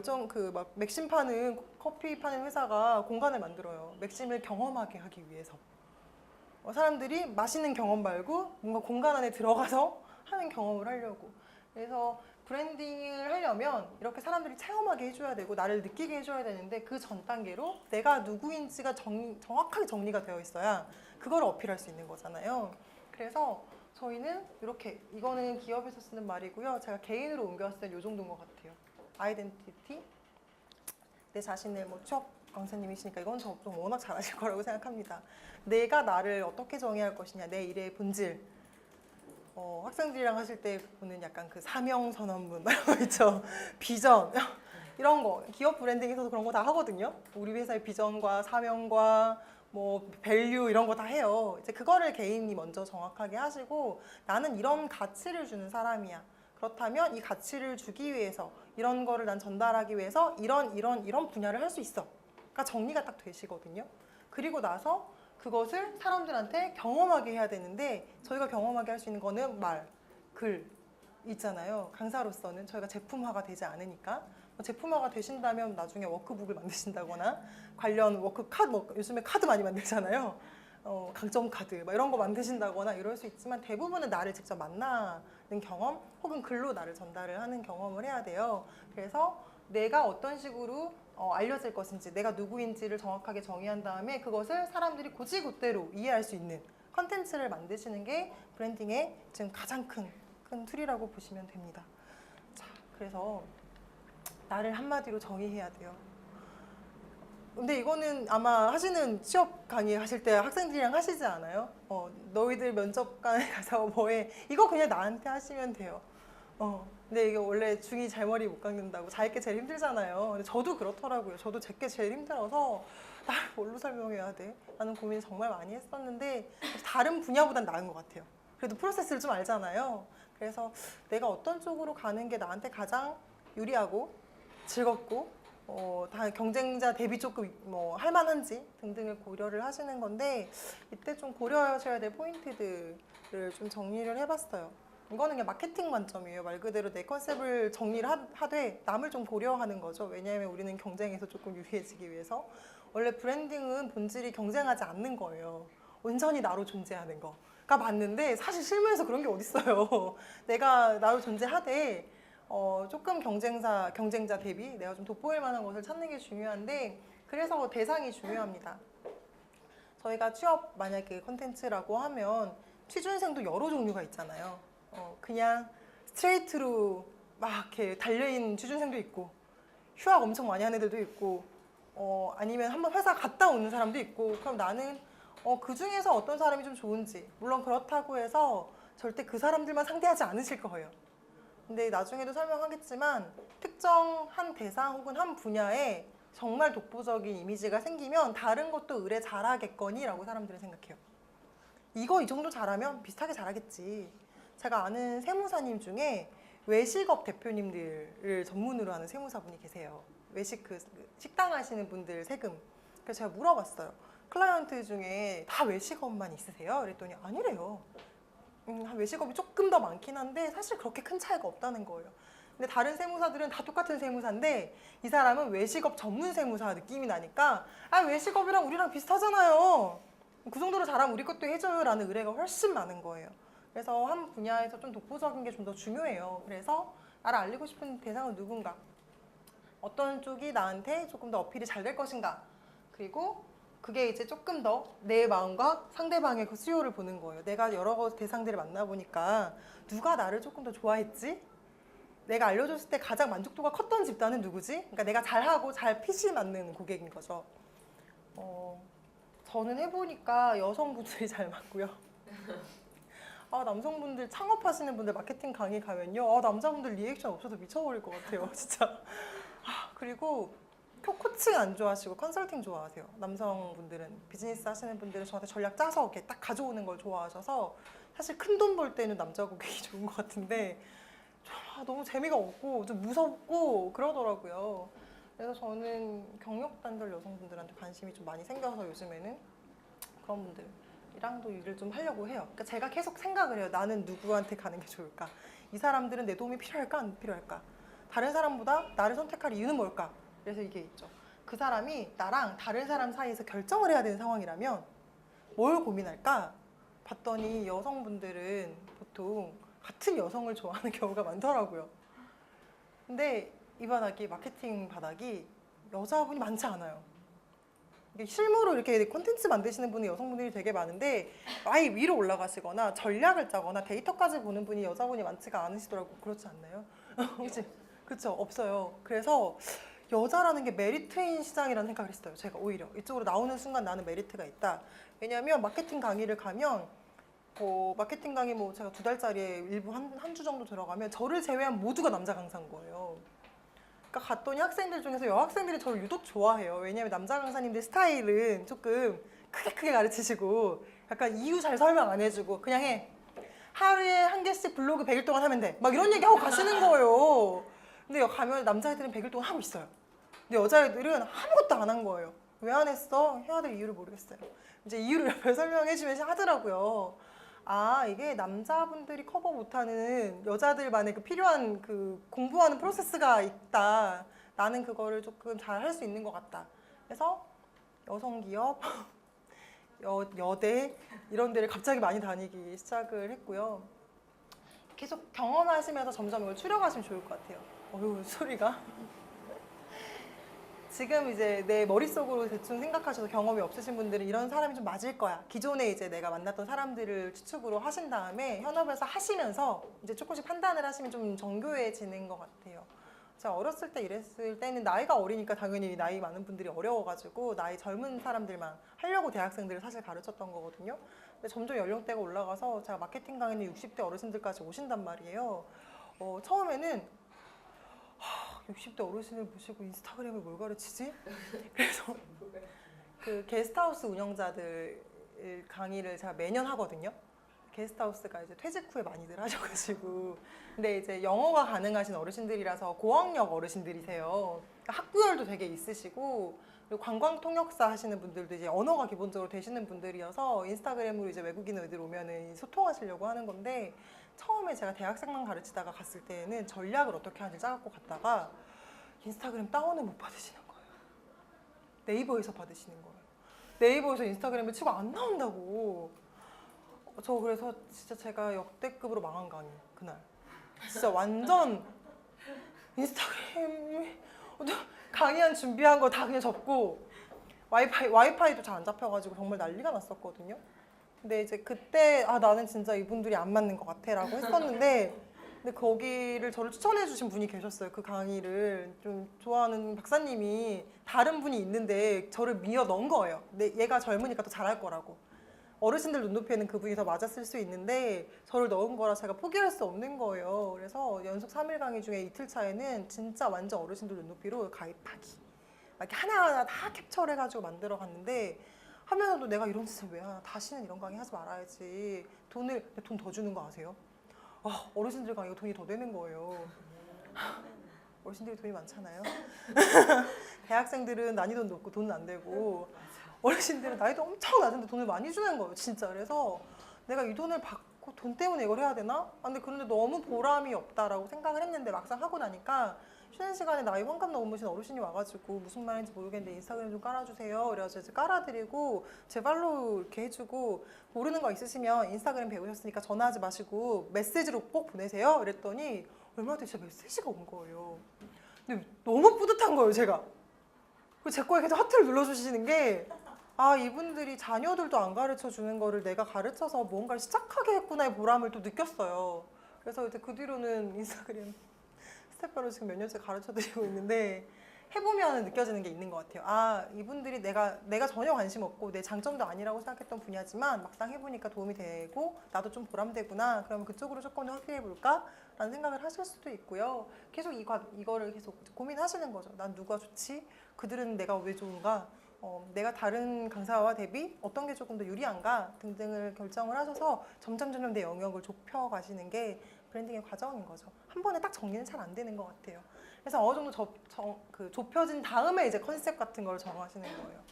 맥심 파는 커피 파는 회사가 공간을 만들어요. 맥심을 경험하게 하기 위해서. 사람들이 마시는 경험 말고 뭔가 공간 안에 들어가서 하는 경험을 하려고. 그래서 브랜딩을 하려면 이렇게 사람들이 체험하게 해줘야 되고 나를 느끼게 해줘야 되는데 그 전 단계로 내가 누구인지가 정확하게 정리가 되어 있어야 그걸 어필할 수 있는 거잖아요. 그래서 저희는 이렇게, 이거는 기업에서 쓰는 말이고요. 제가 개인으로 옮겨왔을 땐 이 정도인 것 같아요. 아이덴티티, 내 자신을 취업 강사님이시니까 이건 저 좀 워낙 잘하실 거라고 생각합니다. 내가 나를 어떻게 정의할 것이냐, 내 일의 본질. 학생들이랑 하실 때 보는 약간 그 사명선언문 이런 거 있죠. 비전 이런 거 기업 브랜딩에서도 그런 거 다 하거든요. 우리 회사의 비전과 사명과 밸류 이런 거 다 해요. 이제 그거를 개인이 먼저 정확하게 하시고 나는 이런 가치를 주는 사람이야. 그렇다면 이 가치를 주기 위해서 이런 거를 난 전달하기 위해서 이런 분야를 할 수 있어. 그러니까 정리가 딱 되시거든요. 그리고 나서 그것을 사람들한테 경험하게 해야 되는데 저희가 경험하게 할 수 있는 거는 말, 글 있잖아요. 강사로서는 저희가 제품화가 되지 않으니까 제품화가 되신다면 나중에 워크북을 만드신다거나 관련 워크 카드, 뭐 요즘에 카드 많이 만들잖아요. 강점 카드 막 이런 거 만드신다거나 이럴 수 있지만 대부분은 나를 직접 만나는 경험 혹은 글로 나를 전달을 하는 경험을 해야 돼요. 그래서 내가 어떤 식으로 알려질 것인지 내가 누구인지를 정확하게 정의한 다음에 그것을 사람들이 곧이곧대로 이해할 수 있는 컨텐츠를 만드시는 게 브랜딩의 지금 가장 큰 툴이라고 보시면 됩니다. 자, 그래서 나를 한마디로 정의해야 돼요. 근데 이거는 아마 하시는 취업 강의 하실 때 학생들이랑 하시지 않아요? 너희들 면접관에 가서 뭐해? 이거 그냥 나한테 하시면 돼요. 근데 이게 원래 중이 잘 머리 못 깎는다고 자기 게 제일 힘들잖아요. 근데 저도 그렇더라고요. 저도 제게 제일 힘들어서 날 뭘로 설명해야 돼? 라는 고민을 정말 많이 했었는데 다른 분야보단 나은 것 같아요. 그래도 프로세스를 좀 알잖아요. 그래서 내가 어떤 쪽으로 가는 게 나한테 가장 유리하고 즐겁고 다 경쟁자 대비 조금 할만한지 등등을 고려를 하시는 건데 이때 좀 고려하셔야 될 포인트들을 좀 정리를 해봤어요. 이거는 그냥 마케팅 관점이에요. 말 그대로 내 컨셉을 정리를 하되 남을 좀 고려하는 거죠. 왜냐하면 우리는 경쟁에서 조금 유리해지기 위해서. 원래 브랜딩은 본질이 경쟁하지 않는 거예요. 온전히 나로 존재하는 거가 맞는데 사실 실무에서 그런 게 어딨어요. 내가 나로 존재하되 조금 경쟁자 대비 내가 좀 돋보일 만한 것을 찾는 게 중요한데 그래서 대상이 중요합니다. 저희가 취업 만약에 컨텐츠라고 하면 취준생도 여러 종류가 있잖아요. 그냥 스트레이트로 막 이렇게 달려있는 취준생도 있고 휴학 엄청 많이 하는 애들도 있고 아니면 한번 회사 갔다 오는 사람도 있고 그럼 나는 그 중에서 어떤 사람이 좀 좋은지 물론 그렇다고 해서 절대 그 사람들만 상대하지 않으실 거예요. 근데 나중에도 설명하겠지만 특정 한 대상 혹은 한 분야에 정말 독보적인 이미지가 생기면 다른 것도 의뢰 잘하겠거니 라고 사람들은 생각해요. 이거 이 정도 잘하면 비슷하게 잘하겠지. 제가 아는 세무사님 중에 외식업 대표님들을 전문으로 하는 세무사분이 계세요. 외식 식당 하시는 분들 세금. 그래서 제가 물어봤어요. 클라이언트 중에 다 외식업만 있으세요? 그랬더니 아니래요. 외식업이 조금 더 많긴 한데 사실 그렇게 큰 차이가 없다는 거예요. 근데 다른 세무사들은 다 똑같은 세무사인데 이 사람은 외식업 전문 세무사 느낌이 나니까 외식업이랑 우리랑 비슷하잖아요. 그 정도로 잘하면 우리 것도 해줘요 라는 의뢰가 훨씬 많은 거예요. 그래서 한 분야에서 좀 독보적인 게 좀 더 중요해요. 그래서 나를 알리고 싶은 대상은 누군가, 어떤 쪽이 나한테 조금 더 어필이 잘 될 것인가, 그리고 그게 이제 조금 더 내 마음과 상대방의 그 수요를 보는 거예요. 내가 여러 대상들을 만나보니까 누가 나를 조금 더 좋아했지? 내가 알려줬을 때 가장 만족도가 컸던 집단은 누구지? 그러니까 내가 잘하고 잘 핏이 맞는 고객인 거죠. 저는 해보니까 여성분들이 잘 맞고요. 남성분들 창업하시는 분들 마케팅 강의 가면요. 남자분들 리액션 없어서 미쳐버릴 것 같아요. 진짜. 그리고 코칭 안 좋아하시고 컨설팅 좋아하세요. 남성분들은 비즈니스 하시는 분들은 저한테 전략 짜서 이렇게 딱 가져오는 걸 좋아하셔서 사실 큰 돈 벌 때는 남자 고객이 좋은 것 같은데 너무 재미가 없고 좀 무섭고 그러더라고요. 그래서 저는 경력단절 여성분들한테 관심이 좀 많이 생겨서 요즘에는 그런 분들이랑도 일을 좀 하려고 해요. 그러니까 제가 계속 생각을 해요. 나는 누구한테 가는 게 좋을까? 이 사람들은 내 도움이 필요할까? 안 필요할까? 다른 사람보다 나를 선택할 이유는 뭘까? 그래서 이게 있죠. 그 사람이 나랑 다른 사람 사이에서 결정을 해야 되는 상황이라면 뭘 고민할까? 봤더니 여성분들은 보통 같은 여성을 좋아하는 경우가 많더라고요. 근데 이 바닥이 마케팅 바닥이 여자분이 많지 않아요. 이게 실무로 이렇게 콘텐츠 만드시는 분이 여성분들이 되게 많은데 아예 위로 올라가시거나 전략을 짜거나 데이터까지 보는 분이 여자분이 많지가 않으시더라고요. 그렇지 않나요? 혹시 그렇죠? 없어요. 그래서 여자라는 게 메리트인 시장이라는 생각을 했어요. 제가 오히려 이쪽으로 나오는 순간 나는 메리트가 있다. 왜냐하면 마케팅 강의를 가면 마케팅 강의 제가 2달짜리에 일부 한 주 정도 들어가면 저를 제외한 모두가 남자 강사인 거예요. 그러니까 갔더니 학생들 중에서 여학생들이 저를 유독 좋아해요. 왜냐하면 남자 강사님들 스타일은 조금 크게 가르치시고 약간 이유 잘 설명 안 해주고 그냥 해. 하루에 1개씩 블로그 100일 동안 하면 돼. 막 이런 얘기하고 가시는 거예요. 근데 가면 남자애들은 100일 동안 하고 있어요. 근데 여자애들은 아무것도 안 한 거예요. 왜 안 했어? 해야 될 이유를 모르겠어요. 이제 이유를 옆에 설명해 주면 하더라고요. 아, 이게 남자분들이 커버 못하는 여자들만의 그 필요한 그 공부하는 프로세스가 있다. 나는 그거를 조금 잘 할 수 있는 것 같다. 그래서 여성기업, 여대 이런 데를 갑자기 많이 다니기 시작을 했고요. 계속 경험하시면서 점점 이걸 추려가시면 좋을 것 같아요. 어휴, 소리가. 지금 이제 내 머릿속으로 대충 생각하셔서 경험이 없으신 분들은 이런 사람이 좀 맞을 거야. 기존에 이제 내가 만났던 사람들을 추측으로 하신 다음에 현업에서 하시면서 이제 조금씩 판단을 하시면 좀 정교해지는 것 같아요. 제가 어렸을 때 이랬을 때는 나이가 어리니까 당연히 나이 많은 분들이 어려워가지고 나이 젊은 사람들만 하려고 대학생들을 사실 가르쳤던 거거든요. 근데 점점 연령대가 올라가서 제가 마케팅 강의는 60대 어르신들까지 오신단 말이에요. 처음에는 60대 어르신을 모시고 인스타그램을 뭘 가르치지? 그래서 그 게스트하우스 운영자들 강의를 제가 매년 하거든요. 게스트하우스가 이제 퇴직 후에 많이들 하셔가지고 근데 이제 영어가 가능하신 어르신들이라서 고학력 어르신들이세요. 학구열도 되게 있으시고 그리고 관광 통역사 하시는 분들도 이제 언어가 기본적으로 되시는 분들이어서 인스타그램으로 이제 외국인들 오면은 소통하시려고 하는 건데 처음에 제가 대학생만 가르치다가 갔을 때는 전략을 어떻게 하는지 짜갖고 갔다가 인스타그램 다운을 못 받으시는 거예요. 네이버에서 받으시는 거예요. 네이버에서 인스타그램을 치고 안 나온다고. 저 그래서 진짜 제가 역대급으로 망한 강의 그날. 진짜 완전 인스타그램 강의한 준비한 거 다 그냥 접고 와이파이도 잘 안 잡혀가지고 정말 난리가 났었거든요. 근데 이제 그때 나는 진짜 이분들이 안 맞는 것 같아라고 했었는데 근데 거기를 저를 추천해 주신 분이 계셨어요. 그 강의를 좀 좋아하는 박사님이 다른 분이 있는데 저를 미어 넣은 거예요. 근데 얘가 젊으니까 또 잘할 거라고. 어르신들 눈높이에는 그분이 더 맞았을 수 있는데 저를 넣은 거라 제가 포기할 수 없는 거예요. 그래서 연속 3일 강의 중에 이틀 차에는 진짜 완전 어르신들 눈높이로 가입하기. 이렇게 하나하나 다 캡처를 해가지고 만들어 갔는데 하면서도 내가 이런 짓을 왜 하나. 다시는 이런 강의 하지 말아야지. 돈 더 주는 거 아세요? 어르신들 강의가 돈이 더 되는 거예요. 어르신들이 돈이 많잖아요. 대학생들은 난이도 높고 돈은 안 되고 어르신들은 나이도 엄청 낮은데 돈을 많이 주는 거예요, 진짜. 그래서 내가 이 돈을 받고 돈 때문에 이걸 해야 되나? 근데 그런데 너무 보람이 없다라고 생각을 했는데 막상 하고 나니까 쉬는 시간에 나이 환갑 넘으신 어르신이 와가지고 무슨 말인지 모르겠는데 인스타그램 좀 깔아주세요. 그래서 이제 깔아드리고 제 팔로우 이렇게 해주고 모르는 거 있으시면 인스타그램 배우셨으니까 전화하지 마시고 메시지로 꼭 보내세요. 그랬더니 얼마 뒤에 진짜 메시지가 온 거예요. 근데 너무 뿌듯한 거예요, 제가. 그리고 제 거에 계속 하트를 눌러주시는 게 이분들이 자녀들도 안 가르쳐 주는 거를 내가 가르쳐서 뭔가를 시작하게 했구나의 보람을 또 느꼈어요. 그래서 이제 그 뒤로는 인스타그램 스텝별로 지금 몇 년째 가르쳐 드리고 있는데 해보면 느껴지는 게 있는 것 같아요. 이분들이 내가 전혀 관심 없고 내 장점도 아니라고 생각했던 분야지만 막상 해보니까 도움이 되고 나도 좀 보람되구나. 그러면 그쪽으로 조금 더 확대해볼까? 라는 생각을 하실 수도 있고요. 계속 이거를 계속 고민하시는 거죠. 난 누가 좋지? 그들은 내가 왜 좋은가? 내가 다른 강사와 대비 어떤 게 조금 더 유리한가? 등등을 결정을 하셔서 점점 내 영역을 좁혀가시는 게 브랜딩의 과정인 거죠. 한 번에 딱 정리는 잘 안 되는 것 같아요. 그래서 어느 정도 좁혀진 다음에 이제 컨셉 같은 걸 정하시는 거예요.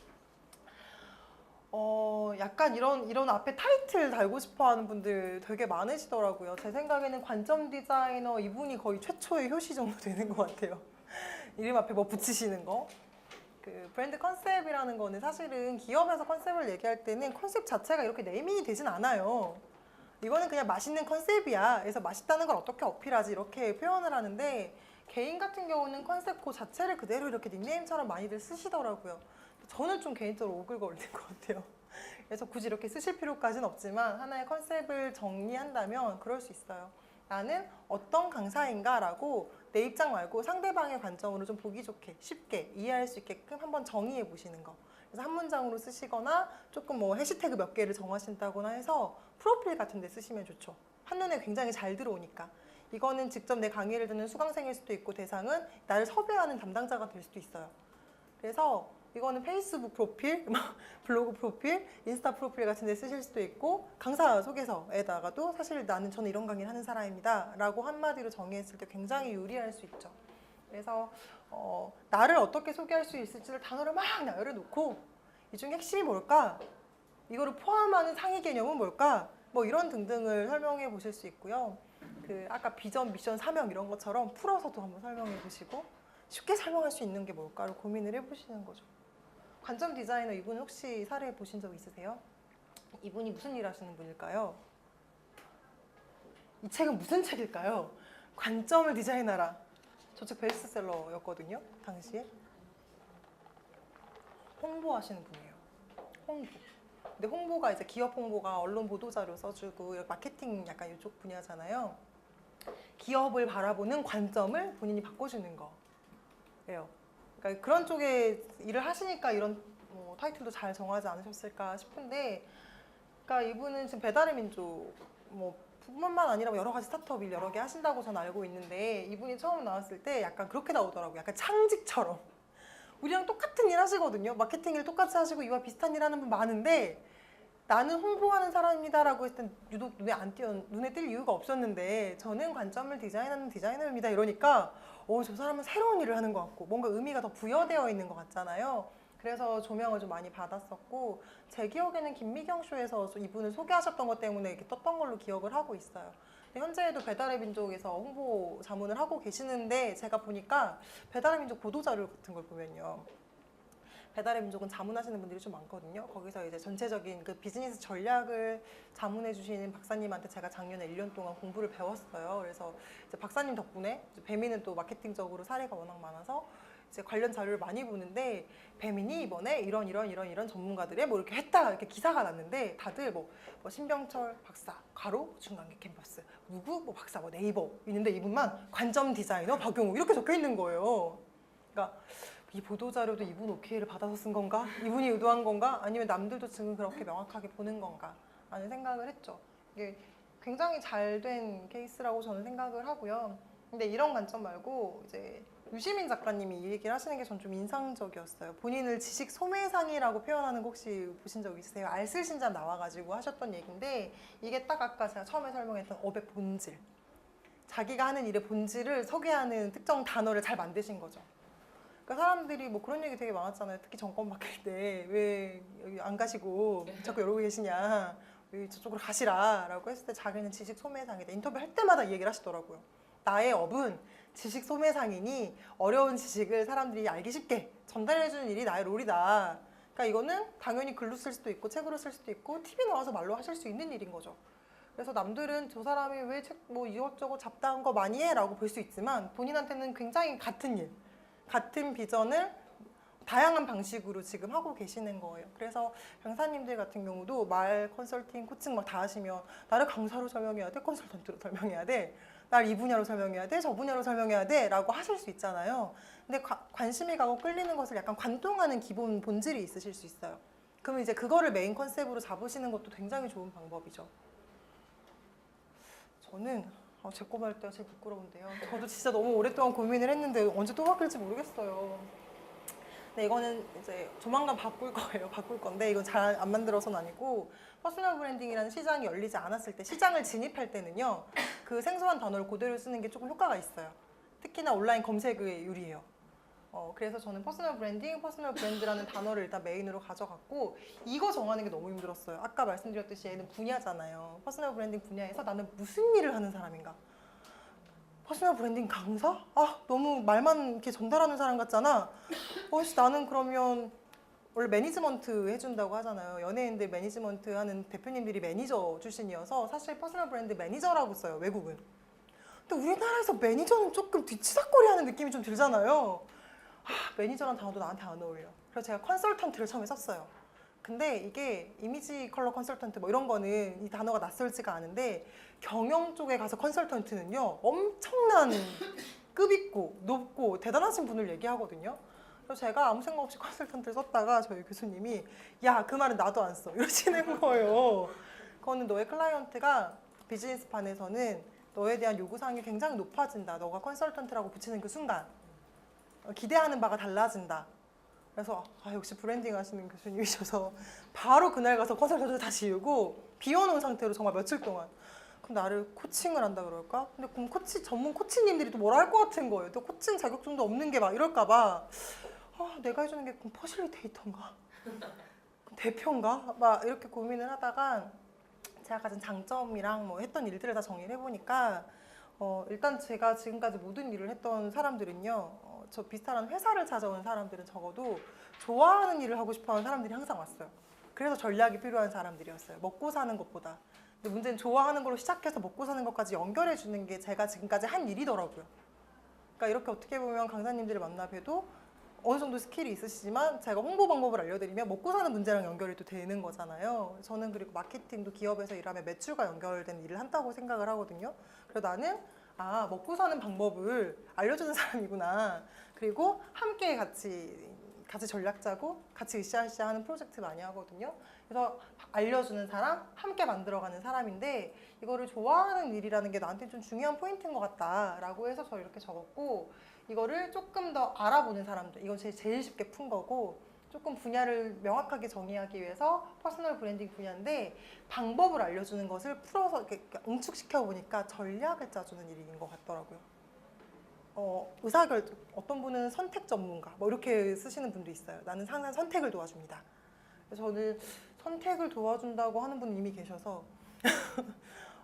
약간 이런 앞에 타이틀 달고 싶어 하는 분들 되게 많으시더라고요. 제 생각에는 관점 디자이너 이분이 거의 최초의 효시 정도 되는 것 같아요. 이름 앞에 뭐 붙이시는 거. 그 브랜드 컨셉이라는 거는 사실은 기업에서 컨셉을 얘기할 때는 컨셉 자체가 이렇게 네이밍이 되진 않아요. 이거는 그냥 맛있는 컨셉이야. 그래서 맛있다는 걸 어떻게 어필하지 이렇게 표현을 하는데 개인 같은 경우는 컨셉 그 자체를 그대로 이렇게 닉네임처럼 많이들 쓰시더라고요. 저는 좀 개인적으로 오글거리는 것 같아요. 그래서 굳이 이렇게 쓰실 필요까지는 없지만 하나의 컨셉을 정리한다면 그럴 수 있어요. 나는 어떤 강사인가라고 내 입장 말고 상대방의 관점으로 좀 보기 좋게 쉽게 이해할 수 있게끔 한번 정의해 보시는 거. 그래서 한 문장으로 쓰시거나 조금 뭐 해시태그 몇 개를 정하신다거나 해서 프로필 같은 데 쓰시면 좋죠. 한눈에 굉장히 잘 들어오니까. 이거는 직접 내 강의를 듣는 수강생일 수도 있고 대상은 나를 섭외하는 담당자가 될 수도 있어요. 그래서 이거는 페이스북 프로필, 블로그 프로필, 인스타 프로필 같은 데 쓰실 수도 있고 강사 소개서에다가도 사실 저는 이런 강의를 하는 사람입니다 라고 한마디로 정의했을 때 굉장히 유리할 수 있죠. 그래서 나를 어떻게 소개할 수 있을지를 단어를 막 나열해 놓고 이 중에 핵심이 뭘까? 이거를 포함하는 상위 개념은 뭘까? 뭐 이런 등등을 설명해 보실 수 있고요. 그 아까 비전, 미션, 사명 이런 것처럼 풀어서도 한번 설명해 보시고 쉽게 설명할 수 있는 게 뭘까를 고민을 해보시는 거죠. 관점 디자이너 이분 혹시 사례 보신 적 있으세요? 이분이 무슨 일 하시는 분일까요? 이 책은 무슨 책일까요? 관점을 디자인하라. 저 책 베스트셀러였거든요. 당시에. 홍보하시는 분이에요. 홍보. 근데 홍보가 이제 기업 홍보가 언론 보도자료 써주고 마케팅 약간 이쪽 분야잖아요. 기업을 바라보는 관점을 본인이 바꿔주는 거예요. 그러니까 그런 쪽에 일을 하시니까 이런 타이틀도 잘 정하지 않으셨을까 싶은데, 그러니까 이분은 지금 배달의 민족 뿐만 아니라 여러 가지 스타트업 일 여러 개 하신다고 전 알고 있는데, 이분이 처음 나왔을 때 약간 그렇게 나오더라고요. 약간 창직처럼. 우리랑 똑같은 일 하시거든요. 마케팅 일 똑같이 하시고 이와 비슷한 일 하는 분 많은데, 나는 홍보하는 사람입니다라고 했을 땐 유독 눈에 띌 이유가 없었는데, 저는 관점을 디자인하는 디자이너입니다 이러니까 저 사람은 새로운 일을 하는 것 같고 뭔가 의미가 더 부여되어 있는 것 같잖아요. 그래서 조명을 좀 많이 받았었고, 제 기억에는 김미경 쇼에서 이분을 소개하셨던 것 때문에 이렇게 떴던 걸로 기억을 하고 있어요. 근데 현재에도 배달의 민족에서 홍보 자문을 하고 계시는데, 제가 보니까 배달의 민족 보도자료 같은 걸 보면요, 배달의 민족은 자문하시는 분들이 좀 많거든요. 거기서 이제 전체적인 그 비즈니스 전략을 자문해 주시는 박사님한테 제가 작년에 1년 동안 공부를 배웠어요. 그래서 이제 박사님 덕분에 이제 배민은 또 마케팅적으로 사례가 워낙 많아서 이제 관련 자료를 많이 보는데, 배민이 이번에 이런 전문가들의 뭐 이렇게 했다 이렇게 기사가 났는데, 다들 뭐 신병철 박사 가로 중간계 캠퍼스 누구 뭐 박사 뭐 네이버 있는데, 이분만 관점 디자이너 박용우 이렇게 적혀 있는 거예요. 그러니까 이 보도자료도 이분 오케이를 받아서 쓴 건가? 이분이 의도한 건가? 아니면 남들도 지금 그렇게 명확하게 보는 건가? 라는 생각을 했죠. 이게 굉장히 잘 된 케이스라고 저는 생각을 하고요. 근데 이런 관점 말고 이제 유시민 작가님이 이 얘기를 하시는 게 전 좀 인상적이었어요. 본인을 지식 소매상이라고 표현하는 거 혹시 보신 적 있으세요? 알쓸신잡 나와가지고 하셨던 얘기인데, 이게 딱 아까 제가 처음에 설명했던 업의 본질, 자기가 하는 일의 본질을 소개하는 특정 단어를 잘 만드신 거죠. 그러니까 사람들이 뭐 그런 얘기 되게 많았잖아요. 특히 정권 바뀔 때 왜 여기 안 가시고 자꾸 이러고 계시냐, 왜 저쪽으로 가시라라고 했을 때 자기는 지식 소매상이다. 인터뷰 할 때마다 이 얘기를 하시더라고요. 나의 업은 지식 소매상이니 어려운 지식을 사람들이 알기 쉽게 전달해주는 일이 나의 롤이다. 그러니까 이거는 당연히 글로 쓸 수도 있고 책으로 쓸 수도 있고 TV 나와서 말로 하실 수 있는 일인 거죠. 그래서 남들은 저 사람이 왜 책 뭐 이것저것 잡다한 거 많이 해? 라고 볼 수 있지만, 본인한테는 굉장히 같은 일, 같은 비전을 다양한 방식으로 지금 하고 계시는 거예요. 그래서 강사님들 같은 경우도 말 컨설팅, 코칭 막 다 하시면 나를 강사로 설명해야 돼? 컨설턴트로 설명해야 돼? 날 이 분야로 설명해야 돼? 저 분야로 설명해야 돼? 라고 하실 수 있잖아요. 근데 관심이 가고 끌리는 것을 약간 관통하는 기본 본질이 있으실 수 있어요. 그러면 이제 그거를 메인 컨셉으로 잡으시는 것도 굉장히 좋은 방법이죠. 저는 제 거 말 때가 제일 부끄러운데요. 저도 진짜 너무 오랫동안 고민을 했는데 언제 또 바뀔지 모르겠어요. 근데 이거는 이제 조만간 바꿀 거예요. 바꿀 건데 이건 잘 안 만들어서는 아니고, 퍼스널 브랜딩이라는 시장이 열리지 않았을 때, 시장을 진입할 때는요, 그 생소한 단어를 그대로 쓰는 게 조금 효과가 있어요. 특히나 온라인 검색에 유리해요. 그래서 저는 퍼스널 브랜딩, 퍼스널 브랜드라는 단어를 일단 메인으로 가져갔고, 이거 정하는 게 너무 힘들었어요. 아까 말씀드렸듯이 얘는 분야잖아요. 퍼스널 브랜딩 분야에서 나는 무슨 일을 하는 사람인가? 퍼스널 브랜딩 강사? 너무 말만 이렇게 전달하는 사람 같잖아. 나는 그러면 원래 매니지먼트 해준다고 하잖아요. 연예인들 매니지먼트 하는 대표님들이 매니저 출신이어서 사실 퍼스널 브랜드 매니저라고 써요, 외국은. 근데 우리나라에서 매니저는 조금 뒤치다꺼리 하는 느낌이 좀 들잖아요. 매니저란 단어도 나한테 안 어울려. 그래서 제가 컨설턴트를 처음에 썼어요. 근데 이게 이미지 컬러 컨설턴트 뭐 이런 거는 이 단어가 낯설지가 않은데, 경영 쪽에 가서 컨설턴트는요, 엄청난 급 있고 높고 대단하신 분을 얘기하거든요. 그래서 제가 아무 생각 없이 컨설턴트를 썼다가 저희 교수님이 야, 그 말은 나도 안 써 이러시는 거예요. 그거는 너의 클라이언트가 비즈니스판에서는 너에 대한 요구사항이 굉장히 높아진다. 너가 컨설턴트라고 붙이는 그 순간 기대하는 바가 달라진다. 그래서 역시 브랜딩 하시는 교수님이셔서 바로 그날 가서 컨설턴트 다 지우고 비워놓은 상태로 정말 며칠 동안 그럼 나를 코칭을 한다 그럴까? 근데 그럼 전문 코치님들이 또 뭐라 할 것 같은 거예요. 또 코칭 자격증도 없는 게 막 이럴까 봐. 내가 해주는 게 그럼 퍼실리테이터인가? 그럼 대표인가? 막 이렇게 고민을 하다가 제가 가진 장점이랑 뭐 했던 일들을 다 정리를 해보니까 일단 제가 지금까지 모든 일을 했던 사람들은요, 저 비슷한 회사를 찾아온 사람들은 적어도 좋아하는 일을 하고 싶어하는 사람들이 항상 왔어요. 그래서 전략이 필요한 사람들이었어요. 먹고 사는 것보다. 근데 문제는 좋아하는 걸로 시작해서 먹고 사는 것까지 연결해 주는 게 제가 지금까지 한 일이더라고요. 그러니까 이렇게 어떻게 보면 강사님들을 만나 뵈도 어느 정도 스킬이 있으시지만 제가 홍보 방법을 알려드리면 먹고 사는 문제랑 연결이 또 되는 거잖아요. 저는 그리고 마케팅도 기업에서 일하면 매출과 연결된 일을 한다고 생각을 하거든요. 그래서 나는 먹고 사는 방법을 알려주는 사람이구나. 그리고 함께 같이 전략 짜고 같이 으쌰으쌰 하는 프로젝트 많이 하거든요. 그래서 알려주는 사람, 함께 만들어가는 사람인데 이거를 좋아하는 일이라는 게 나한테 좀 중요한 포인트인 것 같다라고 해서 저 이렇게 적었고, 이거를 조금 더 알아보는 사람들, 이건 제일 쉽게 푼 거고, 조금 분야를 명확하게 정의하기 위해서 퍼스널 브랜딩 분야인데 방법을 알려주는 것을 풀어서 이렇게 응축시켜 보니까 전략을 짜주는 일인 것 같더라고요. 의사결정, 어떤 분은 선택 전문가 뭐 이렇게 쓰시는 분도 있어요. 나는 항상 선택을 도와줍니다. 그래서 저는 선택을 도와준다고 하는 분은 이미 계셔서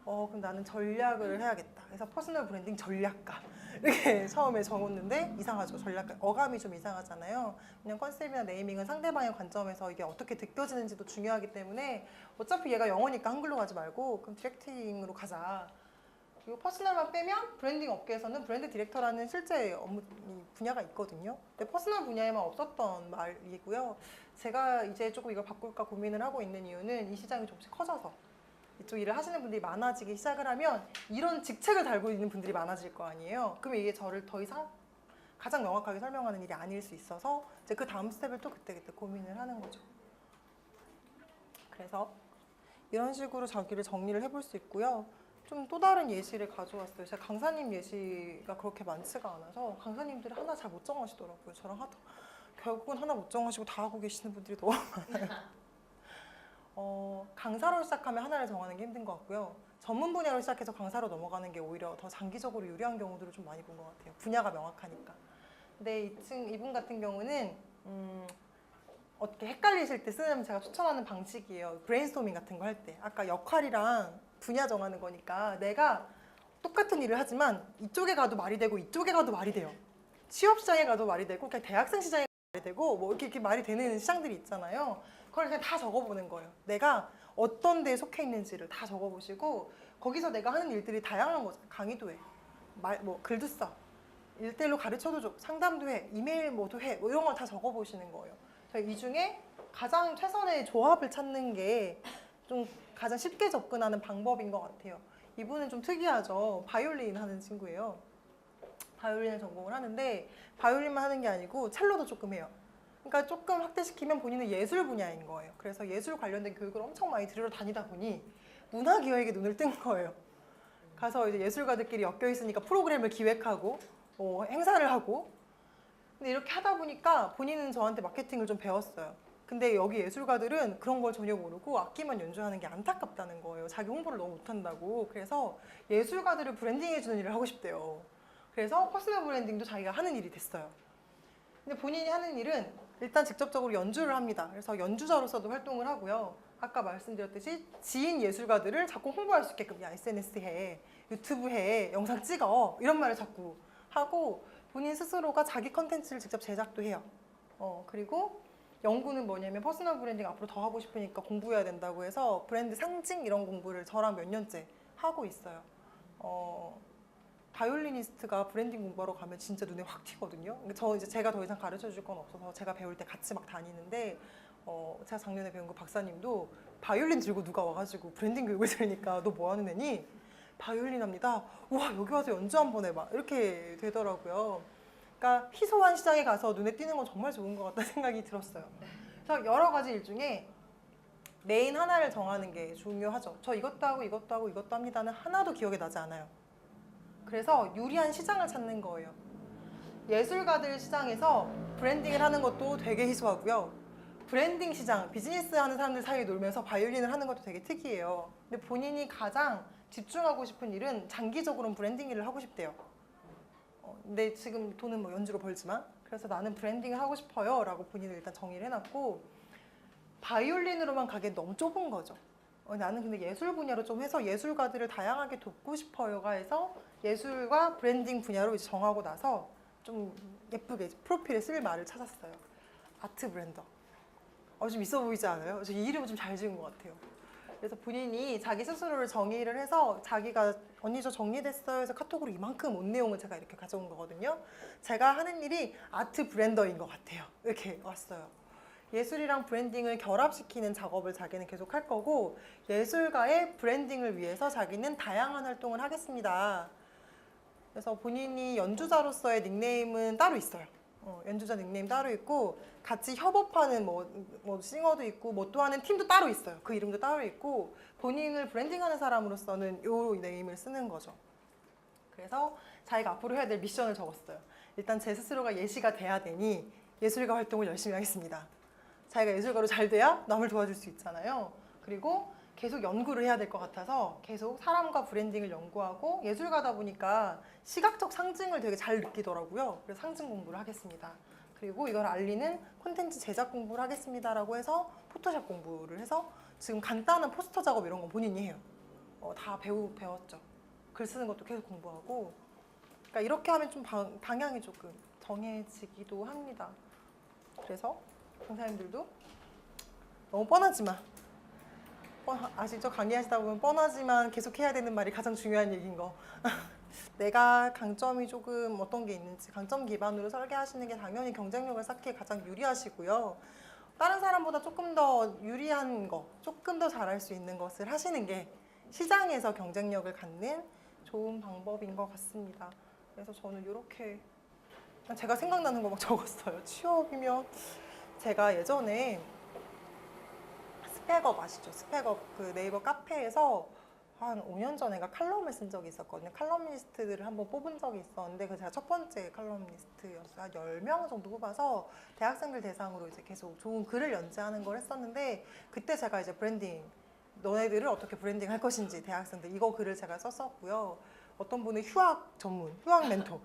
그럼 나는 전략을 해야겠다. 그래서 퍼스널 브랜딩 전략가 이렇게 처음에 적었는데 이상하죠. 전략가 어감이 좀 이상하잖아요. 그냥 컨셉이나 네이밍은 상대방의 관점에서 이게 어떻게 느껴지는지도 중요하기 때문에 어차피 얘가 영어니까 한글로 가지 말고 그럼 디렉팅으로 가자. 그리고 퍼스널만 빼면 브랜딩 업계에서는 브랜드 디렉터라는 실제 업무 분야가 있거든요. 근데 퍼스널 분야에만 없었던 말이고요. 제가 이제 조금 이걸 바꿀까 고민을 하고 있는 이유는 이 시장이 조금씩 커져서 이쪽 일을 하시는 분들이 많아지기 시작을 하면 이런 직책을 달고 있는 분들이 많아질 거 아니에요. 그러면 이게 저를 더 이상 가장 명확하게 설명하는 일이 아닐 수 있어서 이제 그 다음 스텝을 또 그때그때 고민을 하는 거죠. 그래서 이런 식으로 자기를 정리를 해볼 수 있고요. 좀 또 다른 예시를 가져왔어요. 제가 강사님 예시가 그렇게 많지가 않아서 강사님들이 하나 잘 못 정하시더라고요. 저랑 하다 결국은 하나 못 정하시고 다 하고 계시는 분들이 너무 많아요. 강사로 시작하면 하나를 정하는 게 힘든 것 같고요. 전문 분야로 시작해서 강사로 넘어가는 게 오히려 더 장기적으로 유리한 경우들을 좀 많이 본 것 같아요. 분야가 명확하니까. 근데 이분 같은 경우는 어떻게 헷갈리실 때 쓰는 제가 추천하는 방식이에요. 브레인스토밍 같은 거 할 때. 아까 역할이랑 분야 정하는 거니까 내가 똑같은 일을 하지만 이쪽에 가도 말이 되고 이쪽에 가도 말이 돼요. 취업 시장에 가도 말이 되고 그냥 대학생 시장에 가도 말이 되고 뭐 이렇게 말이 되는 시장들이 있잖아요. 그걸 그냥 다 적어보는 거예요. 내가 어떤 데에 속해 있는지를 다 적어보시고 거기서 내가 하는 일들이 다양한 거죠. 강의도 해, 글도 써, 1:1로 가르쳐도 줘, 상담도 해, 이메일 뭐도 해, 뭐 이런 걸 다 적어보시는 거예요. 이 중에 가장 최선의 조합을 찾는 게 좀 가장 쉽게 접근하는 방법인 것 같아요. 이분은 좀 특이하죠. 바이올린 하는 친구예요. 바이올린을 전공을 하는데 바이올린만 하는 게 아니고 첼로도 조금 해요. 그러니까 조금 확대시키면 본인은 예술 분야인 거예요. 그래서 예술 관련된 교육을 엄청 많이 들으러 다니다 보니 문화기획에 눈을 뜬 거예요. 가서 이제 예술가들끼리 엮여 있으니까 프로그램을 기획하고 행사를 하고, 근데 이렇게 하다 보니까 본인은 저한테 마케팅을 좀 배웠어요. 근데 여기 예술가들은 그런 걸 전혀 모르고 악기만 연주하는 게 안타깝다는 거예요. 자기 홍보를 너무 못한다고. 그래서 예술가들을 브랜딩해주는 일을 하고 싶대요. 그래서 퍼스널 브랜딩도 자기가 하는 일이 됐어요. 근데 본인이 하는 일은 일단 직접적으로 연주를 합니다. 그래서 연주자로서도 활동을 하고요. 아까 말씀드렸듯이 지인 예술가들을 자꾸 홍보할 수 있게끔 야 SNS 해, 유튜브 해, 영상 찍어 이런 말을 자꾸 하고 본인 스스로가 자기 컨텐츠를 직접 제작도 해요. 그리고 연구는 뭐냐면 퍼스널 브랜딩 앞으로 더 하고 싶으니까 공부해야 된다고 해서 브랜드 상징 이런 공부를 저랑 몇 년째 하고 있어요. 바이올리니스트가 브랜딩 공부하러 가면 진짜 눈에 확 튀거든요. 제가 더 이상 가르쳐 줄 건 없어서 제가 배울 때 같이 막 다니는데 제가 작년에 배운 그 박사님도 바이올린 들고 누가 와가지고 브랜딩 교육을 들으니까 너 뭐 하는 애니? 바이올린 합니다. 우와 여기 와서 연주 한번 해봐. 이렇게 되더라고요. 그러니까 희소한 시장에 가서 눈에 띄는 건 정말 좋은 것 같다는 생각이 들었어요. 그래서 여러 가지 일 중에 메인 하나를 정하는 게 중요하죠. 저 이것도 하고 이것도 하고 이것도 합니다는 하나도 기억에 나지 않아요. 그래서 유리한 시장을 찾는 거예요. 예술가들 시장에서 브랜딩을 하는 것도 되게 희소하고요. 브랜딩 시장, 비즈니스 하는 사람들 사이에 놀면서 바이올린을 하는 것도 되게 특이해요. 근데 본인이 가장 집중하고 싶은 일은 장기적으로는 브랜딩 일을 하고 싶대요. 근데 지금 돈은 뭐 연주로 벌지만 그래서 나는 브랜딩을 하고 싶어요 라고 본인을 일단 정의를 해놨고 바이올린으로만 가기엔 너무 좁은 거죠. 나는 근데 예술 분야로 좀 해서 예술가들을 다양하게 돕고 싶어요가 해서 예술과 브랜딩 분야로 이제 정하고 나서 좀 예쁘게 프로필에 쓸 말을 찾았어요. 아트 브랜더. 좀 있어 보이지 않아요? 저 이 이름은 좀 잘 지은 것 같아요. 그래서 본인이 자기 스스로를 정의를 해서 자기가 언니 저 정리됐어요 해서 카톡으로 이만큼 온 내용을 제가 이렇게 가져온 거거든요. 제가 하는 일이 아트 브랜더인 것 같아요. 이렇게 왔어요. 예술이랑 브랜딩을 결합시키는 작업을 자기는 계속 할 거고 예술가의 브랜딩을 위해서 자기는 다양한 활동을 하겠습니다. 그래서 본인이 연주자로서의 닉네임은 따로 있어요. 연주자 닉네임 따로 있고 같이 협업하는 뭐 싱어도 있고 뭐 또 하는 팀도 따로 있어요. 그 이름도 따로 있고 본인을 브랜딩하는 사람으로서는 요 네임을 쓰는 거죠. 그래서 자기가 앞으로 해야 될 미션을 적었어요. 일단 제 스스로가 예시가 돼야 되니 예술가 활동을 열심히 하겠습니다. 자기가 예술가로 잘 돼야 남을 도와줄 수 있잖아요. 그리고 계속 연구를 해야 될 것 같아서 계속 사람과 브랜딩을 연구하고 예술가다 보니까 시각적 상징을 되게 잘 느끼더라고요. 그래서 상징 공부를 하겠습니다. 그리고 이걸 알리는 콘텐츠 제작 공부를 하겠습니다라고 해서 포토샵 공부를 해서 지금 간단한 포스터 작업 이런 거 본인이 해요. 다 배웠죠. 글 쓰는 것도 계속 공부하고 그러니까 이렇게 하면 좀 방향이 조금 정해지기도 합니다. 그래서 강사님들도 너무 뻔하지만 아시죠? 강의하시다 보면 뻔하지만 계속 해야 되는 말이 가장 중요한 얘기인 거. 내가 강점이 조금 어떤 게 있는지 강점 기반으로 설계하시는 게 당연히 경쟁력을 쌓기에 가장 유리하시고요. 다른 사람보다 조금 더 유리한 거, 조금 더 잘할 수 있는 것을 하시는 게 시장에서 경쟁력을 갖는 좋은 방법인 것 같습니다. 그래서 저는 이렇게 제가 생각나는 거 막 적었어요. 취업이면 제가 예전에 스펙업 아시죠? 스펙업 그 네이버 카페에서 한 5년 전인가 칼럼을 쓴 적이 있었거든요. 칼럼니스트들을 한번 뽑은 적이 있었는데 그 제가 첫 번째 칼럼니스트였어요. 한 10명 정도 뽑아서 대학생들 대상으로 이제 계속 좋은 글을 연재하는 걸 했었는데 그때 제가 이제 브랜딩 너네들을 어떻게 브랜딩 할 것인지 대학생들 이거 글을 제가 썼었고요. 어떤 분은 휴학 전문, 휴학 멘토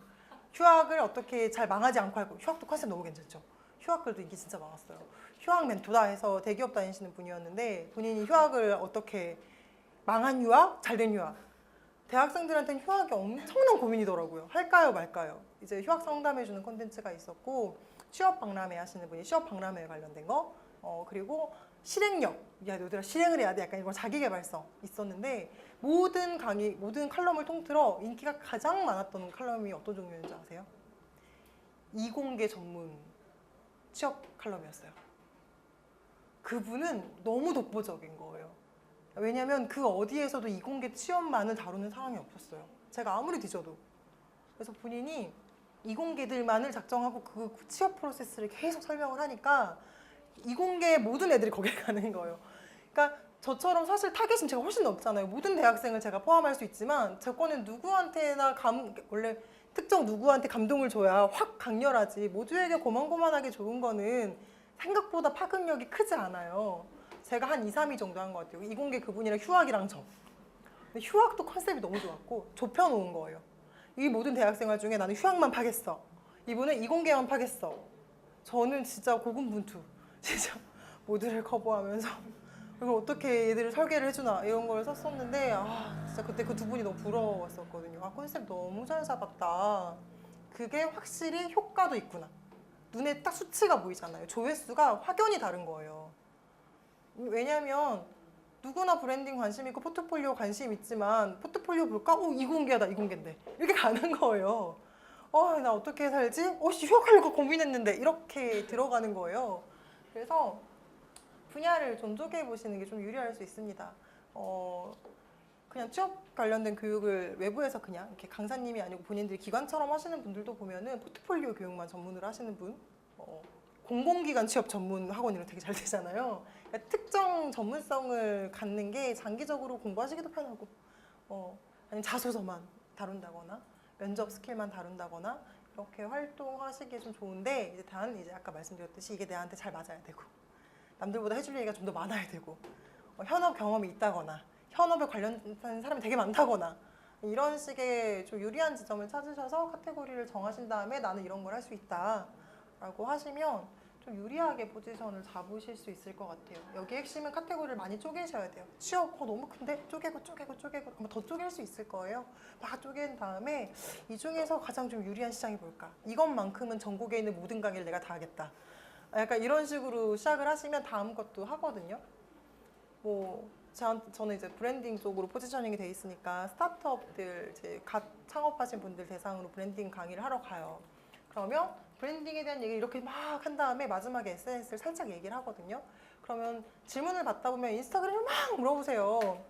휴학을 어떻게 잘 망하지 않고 할 거. 휴학도 컨셉 너무 괜찮죠? 휴학 글도 인기 진짜 많았어요. 휴학 멘토다 해서 대기업 다니시는 분이었는데 본인이 휴학을 어떻게 망한 휴학, 잘된 휴학. 대학생들한테는 휴학이 엄청난 고민이더라고요. 할까요, 말까요? 이제 휴학 상담해주는 콘텐츠가 있었고 취업 박람회 하시는 분이 취업 박람회에 관련된 거. 그리고 실행력. 야, 너희들아 실행을 해야 돼. 약간 이거 자기계발서 있었는데 모든 강의, 모든 칼럼을 통틀어 인기가 가장 많았던 칼럼이 어떤 종류인지 아세요? 이공계 전문 취업 칼럼이었어요. 그분은 너무 독보적인 거예요. 왜냐면 그 어디에서도 이공계 취업만을 다루는 사람이 없었어요. 제가 아무리 뒤져도. 그래서 본인이 이공계들만을 작정하고 그 취업 프로세스를 계속 설명을 하니까 이공계 모든 애들이 거기에 가는 거예요. 그러니까 저처럼 사실 타겟은 제가 훨씬 높잖아요. 모든 대학생을 제가 포함할 수 있지만 제 거는 누구한테나 원래 특정 누구한테 감동을 줘야 확 강렬하지 모두에게 고만고만하게 좋은 거는 생각보다 파급력이 크지 않아요. 제가 한 2, 3위 정도 한 것 같아요. 이공계 그분이랑 휴학이랑 저. 근데 휴학도 컨셉이 너무 좋았고 좁혀놓은 거예요. 이 모든 대학생활 중에 나는 휴학만 파겠어. 이분은 이공계만 파겠어. 저는 진짜 고군분투. 진짜 모두를 커버하면서 이걸 어떻게 얘들을 설계를 해주나 이런 걸 썼었는데 진짜 그때 그 두 분이 너무 부러웠었거든요. 컨셉 너무 잘 잡았다. 그게 확실히 효과도 있구나. 눈에 딱 수치가 보이잖아요. 조회수가 확연히 다른 거예요. 왜냐면 누구나 브랜딩 관심 있고 포트폴리오 관심 있지만 포트폴리오 볼까? 이공계다 이공계인데 이렇게 가는 거예요. 나 어떻게 살지? 휴학하려고 고민했는데 이렇게 들어가는 거예요. 그래서 분야를 존중해 보시는 게 좀 유리할 수 있습니다. 그냥 취업 관련된 교육을 외부에서 그냥 이렇게 강사님이 아니고 본인들이 기관처럼 하시는 분들도 보면은 포트폴리오 교육만 전문으로 하시는 분, 공공기관 취업 전문 학원 이런 되게 잘 되잖아요. 그러니까 특정 전문성을 갖는 게 장기적으로 공부하시기도 편하고, 아니면 자소서만 다룬다거나 면접 스킬만 다룬다거나 이렇게 활동하시기에 좀 좋은데 이제 아까 말씀드렸듯이 이게 내한테 잘 맞아야 되고 남들보다 해줄 얘기가 좀 더 많아야 되고 현업 경험이 있다거나 현업에 관련된 사람이 되게 많다거나 이런 식의 좀 유리한 지점을 찾으셔서 카테고리를 정하신 다음에 나는 이런 걸 할 수 있다 라고 하시면 좀 유리하게 포지션을 잡으실 수 있을 것 같아요. 여기 핵심은 카테고리를 많이 쪼개셔야 돼요. 취업 너무 큰데 쪼개고 아마 더 쪼갤 수 있을 거예요. 막 쪼갠 다음에 이 중에서 가장 좀 유리한 시장이 뭘까? 이것만큼은 전국에 있는 모든 강의를 내가 다 하겠다. 약간 이런 식으로 시작을 하시면 다음 것도 하거든요. 뭐 저는 이제 브랜딩 쪽으로 포지셔닝이 돼 있으니까 스타트업들 이제 갓 창업하신 분들 대상으로 브랜딩 강의를 하러 가요. 그러면 브랜딩에 대한 얘기를 이렇게 막 한 다음에 마지막에 SNS를 살짝 얘기를 하거든요. 그러면 질문을 받다 보면 인스타그램을 막 물어보세요.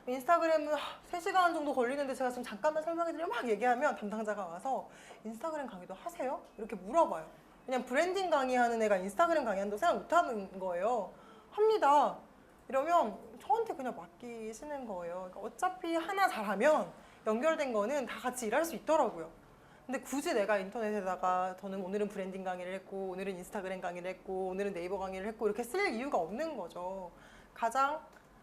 인스타그램은 3시간 정도 걸리는데 제가 좀 잠깐만 설명해드리면 막 얘기하면 담당자가 와서 인스타그램 강의도 하세요? 이렇게 물어봐요. 그냥 브랜딩 강의하는 애가 인스타그램 강의한다고 생각 못하는 거예요. 합니다. 이러면 저한테 그냥 맡기시는 거예요. 그러니까 어차피 하나 잘하면 연결된 거는 다 같이 일할 수 있더라고요. 근데 굳이 내가 인터넷에다가 저는 오늘은 브랜딩 강의를 했고 오늘은 인스타그램 강의를 했고 오늘은 네이버 강의를 했고 이렇게 쓸 이유가 없는 거죠. 가장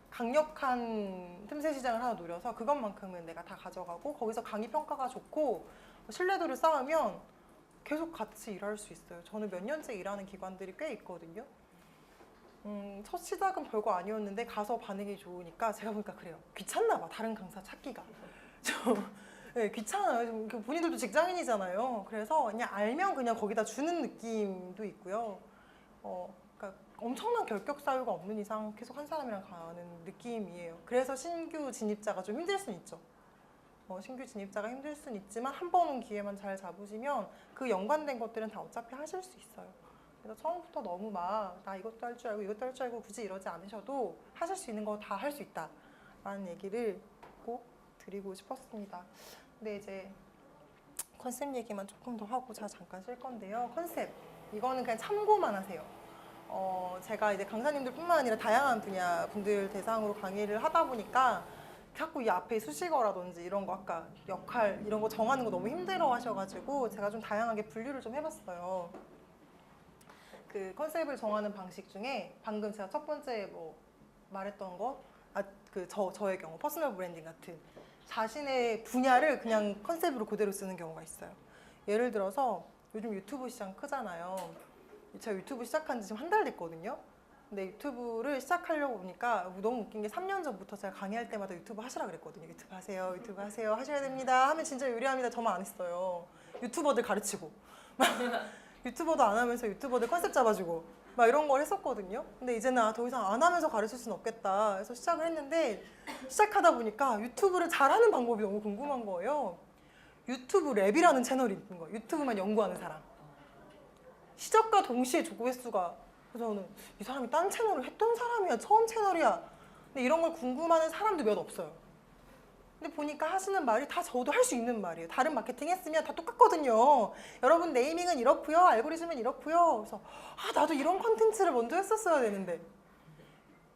강력한 틈새 시장을 하나 노려서 그것만큼은 내가 다 가져가고 거기서 강의 평가가 좋고 신뢰도를 쌓으면 계속 같이 일할 수 있어요. 저는 몇 년째 일하는 기관들이 꽤 있거든요. 첫 시작은 별거 아니었는데 가서 반응이 좋으니까 제가 보니까 그래요. 귀찮나 봐. 다른 강사 찾기가. 네, 귀찮아요. 본인들도 직장인이잖아요. 그래서 그냥 알면 그냥 거기다 주는 느낌도 있고요. 그러니까 엄청난 결격 사유가 없는 이상 계속 한 사람이랑 가는 느낌이에요. 그래서 신규 진입자가 좀 힘들 수는 있죠. 신규 진입자가 힘들 수는 있지만 한 번 온 기회만 잘 잡으시면 그 연관된 것들은 다 어차피 하실 수 있어요. 그래서 처음부터 너무 막 나 이것도 할 줄 알고 이것도 할 줄 알고 굳이 이러지 않으셔도 하실 수 있는 거 다 할 수 있다 라는 얘기를 꼭 드리고 싶었습니다. 근데 이제 컨셉 얘기만 조금 더 하고 제가 잠깐 쉴 건데요. 컨셉 이거는 그냥 참고만 하세요. 제가 이제 강사님들 뿐만 아니라 다양한 분야 분들 대상으로 강의를 하다 보니까 자꾸 이 앞에 수식어라든지 이런 거 아까 역할 이런 거 정하는 거 너무 힘들어 하셔가지고 제가 좀 다양하게 분류를 좀 해봤어요. 그 컨셉을 정하는 방식 중에 방금 제가 첫 번째 뭐 말했던 거, 저의 경우 퍼스널 브랜딩 같은 자신의 분야를 그냥 컨셉으로 그대로 쓰는 경우가 있어요. 예를 들어서 요즘 유튜브 시장 크잖아요. 제가 유튜브 시작한 지 지금 한 달 됐거든요. 근데 유튜브를 시작하려고 보니까 너무 웃긴 게 3년 전부터 제가 강의할 때마다 유튜브 하시라 그랬거든요. 유튜브 하세요, 유튜브 하세요, 하셔야 됩니다. 하면 진짜 유리합니다. 저만 안 했어요. 유튜버들 가르치고. 유튜버도 안 하면서 유튜버들 컨셉 잡아주고 막 이런 걸 했었거든요. 근데 이제는 더 이상 안 하면서 가르칠 수는 없겠다 해서 시작을 했는데 시작하다 보니까 유튜브를 잘하는 방법이 너무 궁금한 거예요. 유튜브 랩이라는 채널이 있는 거예요. 유튜브만 연구하는 사람. 시작과 동시에 조회수가 그래서 저는 이 사람이 딴 채널을 했던 사람이야. 처음 채널이야. 근데 이런 걸 궁금해하는 사람도 몇 없어요. 근데 보니까 하시는 말이 다 저도 할 수 있는 말이에요. 다른 마케팅 했으면 다 똑같거든요. 여러분 네이밍은 이렇고요. 알고리즘은 이렇고요. 그래서 나도 이런 컨텐츠를 먼저 했었어야 되는데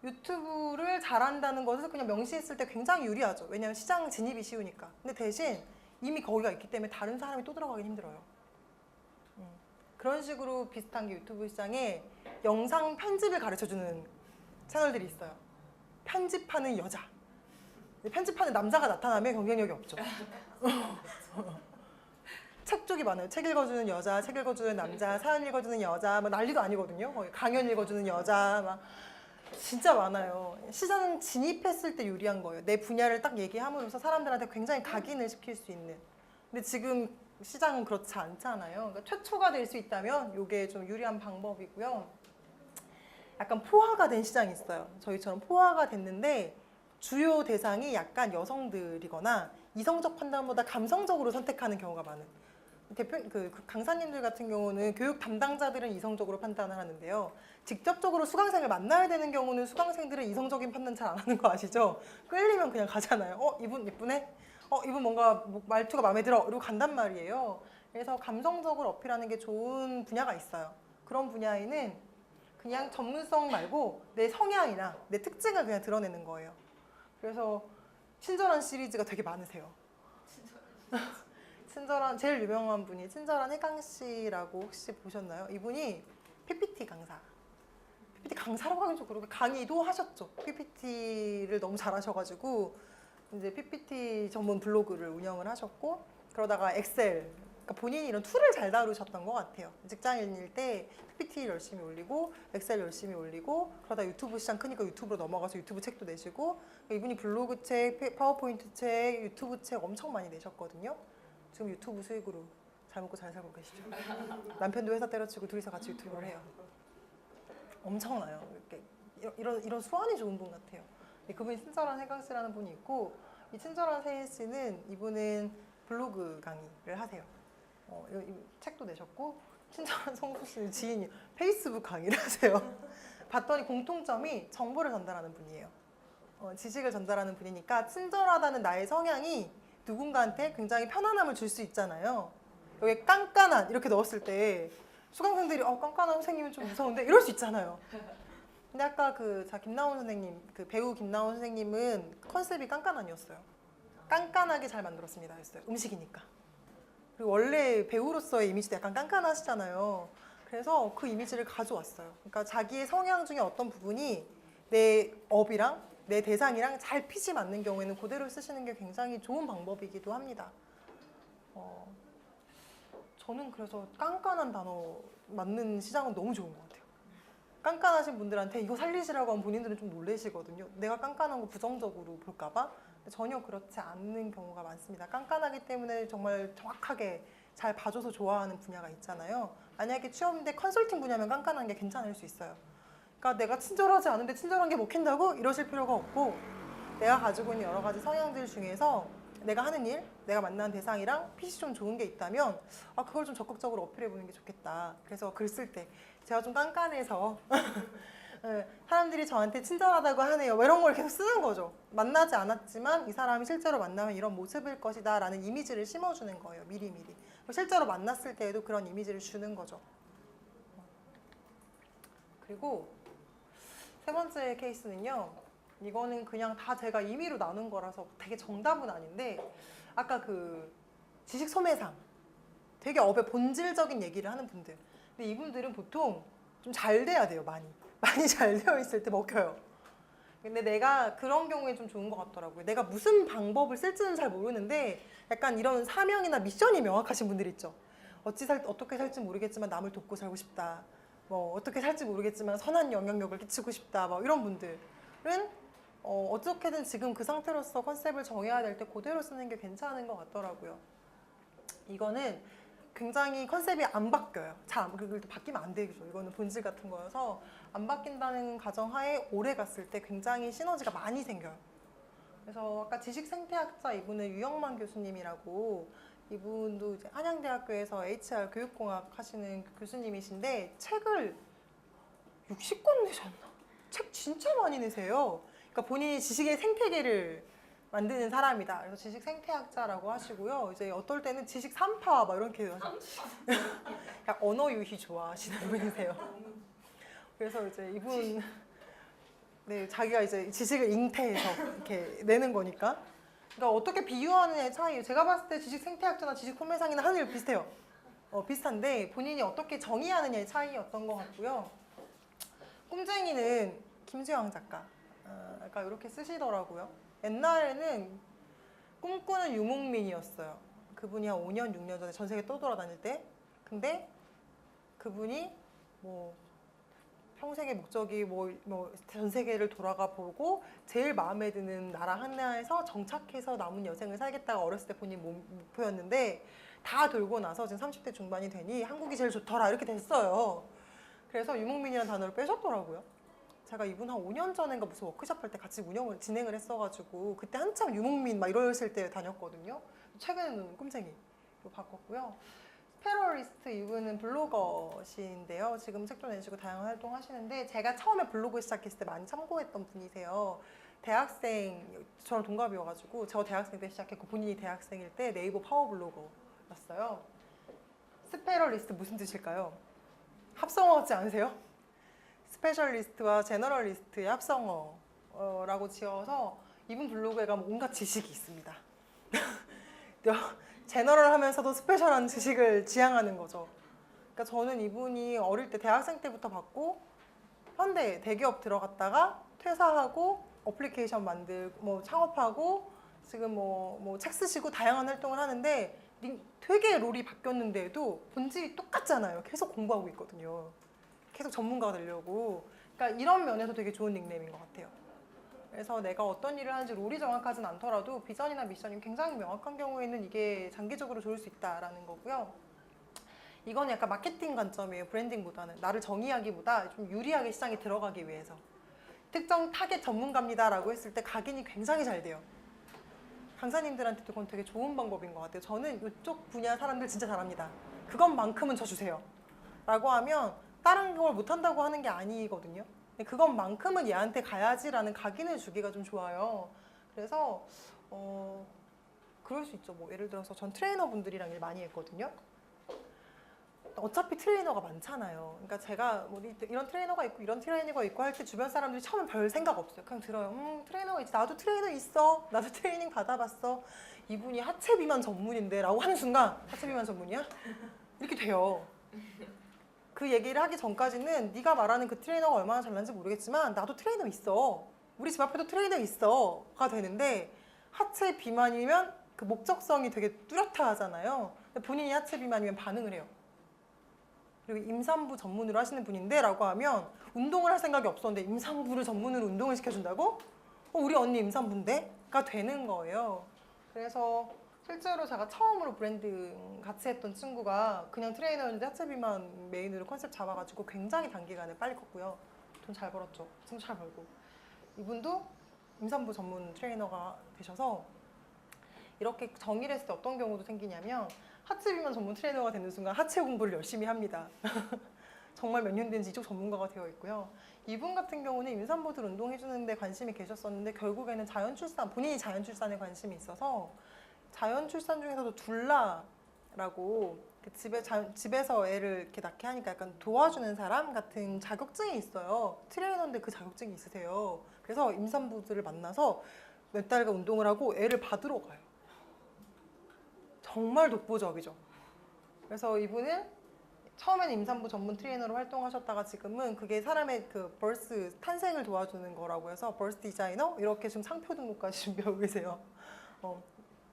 유튜브를 잘한다는 것을 그냥 명시했을 때 굉장히 유리하죠. 왜냐하면 시장 진입이 쉬우니까. 근데 대신 이미 거기가 있기 때문에 다른 사람이 또 들어가기 힘들어요. 그런 식으로 비슷한 게 유튜브 시장에 영상 편집을 가르쳐주는 채널들이 있어요. 편집하는 여자. 편집하는 남자가 나타나면 경쟁력이 없죠. 책 쪽이 많아요. 책 읽어주는 여자, 책 읽어주는 남자, 사연 읽어주는 여자, 막 난리도 아니거든요. 강연 읽어주는 여자, 막 진짜 많아요. 시장 진입했을 때 유리한 거예요. 내 분야를 딱 얘기함으로써 사람들한테 굉장히 각인을 시킬 수 있는. 근데 지금 시장은 그렇지 않잖아요. 그러니까 최초가 될 수 있다면 이게 좀 유리한 방법이고요. 약간 포화가 된 시장이 있어요. 저희처럼 포화가 됐는데 주요 대상이 약간 여성들이거나 이성적 판단보다 감성적으로 선택하는 경우가 많은. 그 강사님들 같은 경우는 교육 담당자들은 이성적으로 판단을 하는데요. 직접적으로 수강생을 만나야 되는 경우는 수강생들은 이성적인 판단 잘 안 하는 거 아시죠? 끌리면 그냥 가잖아요. 이분 예쁘네? 이분 뭔가 말투가 마음에 들어. 이러고 간단 말이에요. 그래서 감성적으로 어필하는 게 좋은 분야가 있어요. 그런 분야에는 그냥 전문성 말고 내 성향이나 내 특징을 그냥 드러내는 거예요. 그래서 친절한 시리즈가 되게 많으세요. 친절한 제일 유명한 분이 친절한 혜강 씨라고 혹시 보셨나요? 이분이 PPT 강사. PPT 강사라고 하긴 좀 그렇고 강의도 하셨죠. PPT를 너무 잘하셔가지고 이제 PPT 전문 블로그를 운영을 하셨고 그러다가 엑셀 그러니까 본인이 이런 툴을 잘 다루셨던 것 같아요. 직장인일 때 PPT 열심히 올리고 엑셀 열심히 올리고 그러다 유튜브 시장 크니까 유튜브로 넘어가서 유튜브 책도 내시고 이분이 블로그 책, 파워포인트 책, 유튜브 책 엄청 많이 내셨거든요. 지금 유튜브 수익으로 잘 먹고 잘 살고 계시죠. 남편도 회사 때려치고 둘이서 같이 유튜브를 해요. 엄청나요. 이렇게 이런 수완이 좋은 분 같아요. 그분이 친절한 혜강 씨라는 분이 있고 이 친절한 세인 씨는 이분은 블로그 강의를 하세요. 이 책도 내셨고 친절한 성수 씨는 지인이 페이스북 강의를 하세요. 봤더니 공통점이 정보를 전달하는 분이에요. 지식을 전달하는 분이니까 친절하다는 나의 성향이 누군가한테 굉장히 편안함을 줄 수 있잖아요. 여기 깐깐한 이렇게 넣었을 때 수강생들이 깐깐한 선생님은 좀 무서운데 이럴 수 있잖아요. 근데 아까 김나온 선생님, 그 배우 김나온 선생님은 컨셉이 깐깐한이었어요. 깐깐하게 잘 만들었습니다 했어요. 음식이니까. 그리고 원래 배우로서의 이미지도 약간 깐깐하시잖아요. 그래서 그 이미지를 가져왔어요. 그러니까 자기의 성향 중에 어떤 부분이 내 업이랑 내 대상이랑 잘 핏이 맞는 경우에는 그대로 쓰시는 게 굉장히 좋은 방법이기도 합니다. 저는 그래서 깐깐한 단어 맞는 시장은 너무 좋은 것 같아요. 깐깐하신 분들한테 이거 살리시라고 하면 본인들은 좀 놀라시거든요. 내가 깐깐한 거 부정적으로 볼까봐. 전혀 그렇지 않는 경우가 많습니다. 깐깐하기 때문에 정말 정확하게 잘 봐줘서 좋아하는 분야가 있잖아요. 만약에 취업인데 컨설팅 분야면 깐깐한 게 괜찮을 수 있어요. 그러니까 내가 친절하지 않은데 친절한 게 먹힌다고? 이러실 필요가 없고 내가 가지고 있는 여러 가지 성향들 중에서 내가 하는 일, 내가 만난 대상이랑 핏이 좀 좋은 게 있다면 그걸 좀 적극적으로 어필해보는 게 좋겠다. 그래서 글 쓸 때 제가 좀 깐깐해서 사람들이 저한테 친절하다고 하네요. 이런 걸 계속 쓰는 거죠. 만나지 않았지만 이 사람이 실제로 만나면 이런 모습일 것이다 라는 이미지를 심어주는 거예요. 미리미리. 실제로 만났을 때에도 그런 이미지를 주는 거죠. 그리고 세 번째 케이스는요. 이거는 그냥 다 제가 임의로 나눈 거라서 되게 정답은 아닌데 아까 지식 소매상 되게 업의 본질적인 얘기를 하는 분들 근데 이분들은 보통 좀 잘 돼야 돼요. 많이 잘 되어 있을 때 먹혀요. 근데 내가 그런 경우에 좀 좋은 것 같더라고요. 내가 무슨 방법을 쓸지는 잘 모르는데 약간 이런 사명이나 미션이 명확하신 분들 있죠. 어떻게 살지 모르겠지만 남을 돕고 살고 싶다. 어떻게 살지 모르겠지만 선한 영향력을 끼치고 싶다. 이런 분들은 어떻게든 지금 그 상태로서 컨셉을 정해야 될 때 그대로 쓰는 게 괜찮은 것 같더라고요. 이거는 굉장히 컨셉이 안 바뀌어요. 바뀌면 안 되죠. 이거는 본질 같은 거여서 안 바뀐다는 가정하에 오래 갔을 때 굉장히 시너지가 많이 생겨요. 그래서 아까 지식생태학자 이분은 유영만 교수님이라고 이분도 이제 한양대학교에서 HR 교육공학 하시는 교수님이신데 책을 60권 내셨나? 책 진짜 많이 내세요. 그러니까 본인이 지식의 생태계를 만드는 사람이다. 그래서 지식 생태학자라고 하시고요. 이제 어떨 때는 지식 삼파 이렇게 언어 유희 좋아하시는 분이세요. 그래서 이제 이분 자기가 이제 지식을 잉태해서 이렇게 내는 거니까. 그러니까 어떻게 비유하느냐의 차이. 제가 봤을 때 지식 생태학자나 지식 소매상이나 하는 일 비슷해요. 비슷한데 본인이 어떻게 정의하느냐의 차이였던 것 같고요. 꿈쟁이는 김수영 작가. 약간 이렇게 쓰시더라고요. 옛날에는 꿈꾸는 유목민이었어요. 그분이 한 5년, 6년 전에 전 세계 떠돌아다닐 때. 근데 그분이 평생의 목적이 전 세계를 돌아가 보고 제일 마음에 드는 나라 하나에서 정착해서 남은 여생을 살겠다가 어렸을 때 본인 목표였는데 다 돌고 나서 지금 30대 중반이 되니 한국이 제일 좋더라 이렇게 됐어요. 그래서 유목민이라는 단어를 빼셨더라고요. 제가 이분 한 5년 전인가 무슨 워크숍 할 때 같이 진행을 했어가지고 그때 한참 유목민 이러실 때 다녔거든요. 최근에는 꿈쟁이로 바꿨고요. 스페럴리스트 이분은 블로거신데요. 지금 책도 내시고 다양한 활동 하시는데 제가 처음에 블로그 시작했을 때 많이 참고했던 분이세요. 대학생, 저랑 동갑이어가지고 저 대학생 때 시작했고 본인이 대학생일 때 네이버 파워블로거였어요. 스페럴리스트 무슨 뜻일까요? 합성어 같지 않으세요? 스페셜리스트와 제너럴리스트의 합성어라고 지어서 이분 블로그에 가면 온갖 지식이 있습니다. 제너럴 하면서도 스페셜한 지식을 지향하는 거죠. 그러니까 저는 이분이 어릴 때 대학생 때부터 봤고 현대 대기업 들어갔다가 퇴사하고 어플리케이션 만들고 뭐 창업하고 지금 뭐 책 쓰시고 다양한 활동을 하는데 되게 롤이 바뀌었는데도 본질이 똑같잖아요. 계속 공부하고 있거든요. 계속 전문가가 되려고. 그러니까 이런 면에서 되게 좋은 닉네임인 것 같아요. 그래서 내가 어떤 일을 하는지 롤이 정확하진 않더라도 비전이나 미션이 굉장히 명확한 경우에는 이게 장기적으로 좋을 수 있다라는 거고요. 이건 약간 마케팅 관점이에요. 브랜딩보다는. 나를 정의하기보다 좀 유리하게 시장에 들어가기 위해서. 특정 타겟 전문가입니다라고 했을 때 각인이 굉장히 잘 돼요. 강사님들한테도 그건 되게 좋은 방법인 것 같아요. 저는 이쪽 분야 사람들 진짜 잘합니다. 그것만큼은 저 주세요. 라고 하면 다른 걸 못한다고 하는 게 아니거든요. 그것만큼은 얘한테 가야지라는 각인을 주기가 좀 좋아요. 그래서 그럴 수 있죠. 뭐 예를 들어서 전 트레이너분들이랑 일 많이 했거든요. 어차피 트레이너가 많잖아요. 그러니까 제가 뭐 이런 트레이너가 있고 이런 트레이너가 있고 할 때 주변 사람들이 처음엔 별 생각 없어요. 그냥 들어요. 트레이너가 있지. 나도 트레이너 있어. 나도 트레이닝 받아봤어. 이분이 하체 비만 전문인데 라고 하는 순간 하체 비만 전문이야? 이렇게 돼요. 그 얘기를 하기 전까지는 네가 말하는 그 트레이너가 얼마나 잘난지 모르겠지만 나도 트레이너 있어. 우리 집 앞에도 트레이너 있어가 되는데 하체 비만이면 그 목적성이 되게 뚜렷하잖아요. 본인이 하체 비만이면 반응을 해요. 그리고 임산부 전문으로 하시는 분인데 라고 하면 운동을 할 생각이 없었는데 임산부를 전문으로 운동을 시켜준다고? 우리 언니 임산부인데?가 되는 거예요. 그래서 실제로 제가 처음으로 브랜딩 같이 했던 친구가 그냥 트레이너였는데 하체 비만 메인으로 컨셉 잡아가지고 굉장히 단기간에 빨리 컸고요. 돈 잘 벌었죠. 돈 잘 벌고. 이분도 임산부 전문 트레이너가 되셔서 이렇게 정의를 했을 때 어떤 경우도 생기냐면 하체 비만 전문 트레이너가 되는 순간 하체 공부를 열심히 합니다. 정말 몇 년 된지 이쪽 전문가가 되어 있고요. 이분 같은 경우는 임산부들 운동해주는데 관심이 계셨었는데 결국에는 자연출산, 본인이 자연출산에 관심이 있어서 자연출산 중에서도 둘라라고 집에서 애를 이렇게 낳게 하니까 약간 도와주는 사람 같은 자격증이 있어요. 트레이너인데 그 자격증이 있으세요. 그래서 임산부들을 만나서 몇 달간 운동을 하고 애를 받으러 가요. 정말 독보적이죠. 그래서 이분은 처음에는 임산부 전문 트레이너로 활동하셨다가 지금은 그게 사람의 그 벌스 탄생을 도와주는 거라고 해서 벌스 디자이너 이렇게 지금 상표 등록까지 준비하고 계세요.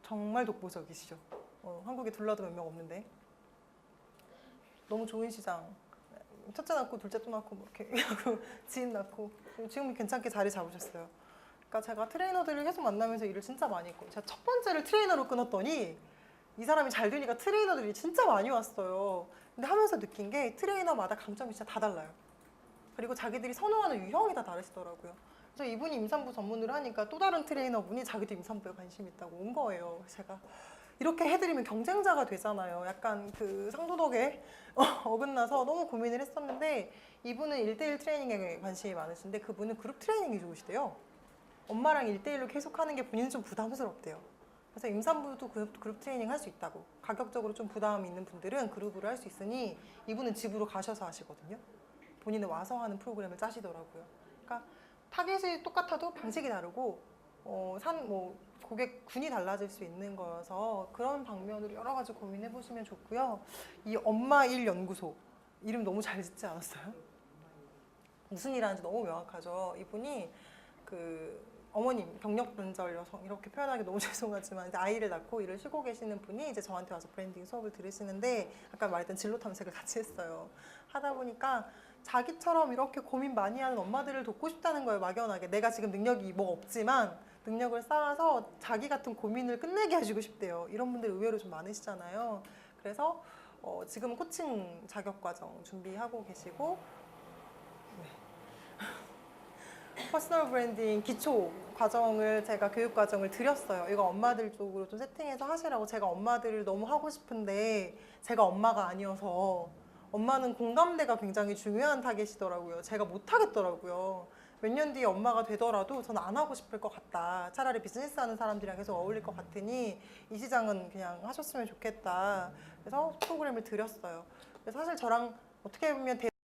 정말 독보적이시죠. 한국에 둘러도 몇 명 없는데 너무 좋은 시장. 첫째 낳고 둘째 또 낳고 뭐 이렇게 지인 낳고 지금 괜찮게 자리 잡으셨어요. 그러니까 제가 트레이너들을 계속 만나면서 일을 진짜 많이 했고 제가 첫 번째를 트레이너로 끊었더니 이 사람이 잘 되니까 트레이너들이 진짜 많이 왔어요. 근데 하면서 느낀 게 트레이너마다 강점이 진짜 다 달라요. 그리고 자기들이 선호하는 유형이 다 다르시더라고요. 그래서 이분이 임산부 전문으로 하니까 또 다른 트레이너분이 자기도 임산부에 관심 있다고 온 거예요. 제가 이렇게 해드리면 경쟁자가 되잖아요. 약간 그 상도덕에 어긋나서 너무 고민을 했었는데 이분은 1대1 트레이닝에 관심이 많으신데 그분은 그룹 트레이닝이 좋으시대요. 엄마랑 1대1로 계속 하는 게 본인은 좀 부담스럽대요. 그래서 임산부도 그룹 트레이닝 할 수 있다고. 가격적으로 좀 부담이 있는 분들은 그룹으로 할 수 있으니 이분은 집으로 가셔서 하시거든요. 본인은 와서 하는 프로그램을 짜시더라고요. 그러니까 타겟이 똑같아도 방식이 다르고 고객 군이 달라질 수 있는 거여서 그런 방면으로 여러 가지 고민해 보시면 좋고요. 이 엄마 일 연구소 이름 너무 잘 짓지 않았어요? 무슨 일 하는지 너무 명확하죠. 이분이 그 어머님, 경력 단절 여성 이렇게 표현하기 너무 죄송하지만 이제 아이를 낳고 일을 쉬고 계시는 분이 이제 저한테 와서 브랜딩 수업을 들으시는데 아까 말했던 진로 탐색을 같이 했어요. 하다 보니까 자기처럼 이렇게 고민 많이 하는 엄마들을 돕고 싶다는 거예요. 막연하게 내가 지금 능력이 뭐 없지만 능력을 쌓아서 자기 같은 고민을 끝내게 해주고 싶대요. 이런 분들 의외로 좀 많으시잖아요. 그래서 지금 코칭 자격과정 준비하고 계시고 퍼스널 브랜딩 기초 과정을 제가 교육 과정을 드렸어요. 이거 엄마들 쪽으로 좀 세팅해서 하시라고. 제가 엄마들을 너무 하고 싶은데 제가 엄마가 아니어서 엄마는 공감대가 굉장히 중요한 타겟이더라고요. 제가 못 하겠더라고요. 몇 년 뒤에 엄마가 되더라도 저는 안 하고 싶을 것 같다. 차라리 비즈니스 하는 사람들이랑 계속 어울릴 것 같으니 이 시장은 그냥 하셨으면 좋겠다. 그래서 프로그램을 드렸어요. 그래서 사실 저랑 어떻게 보면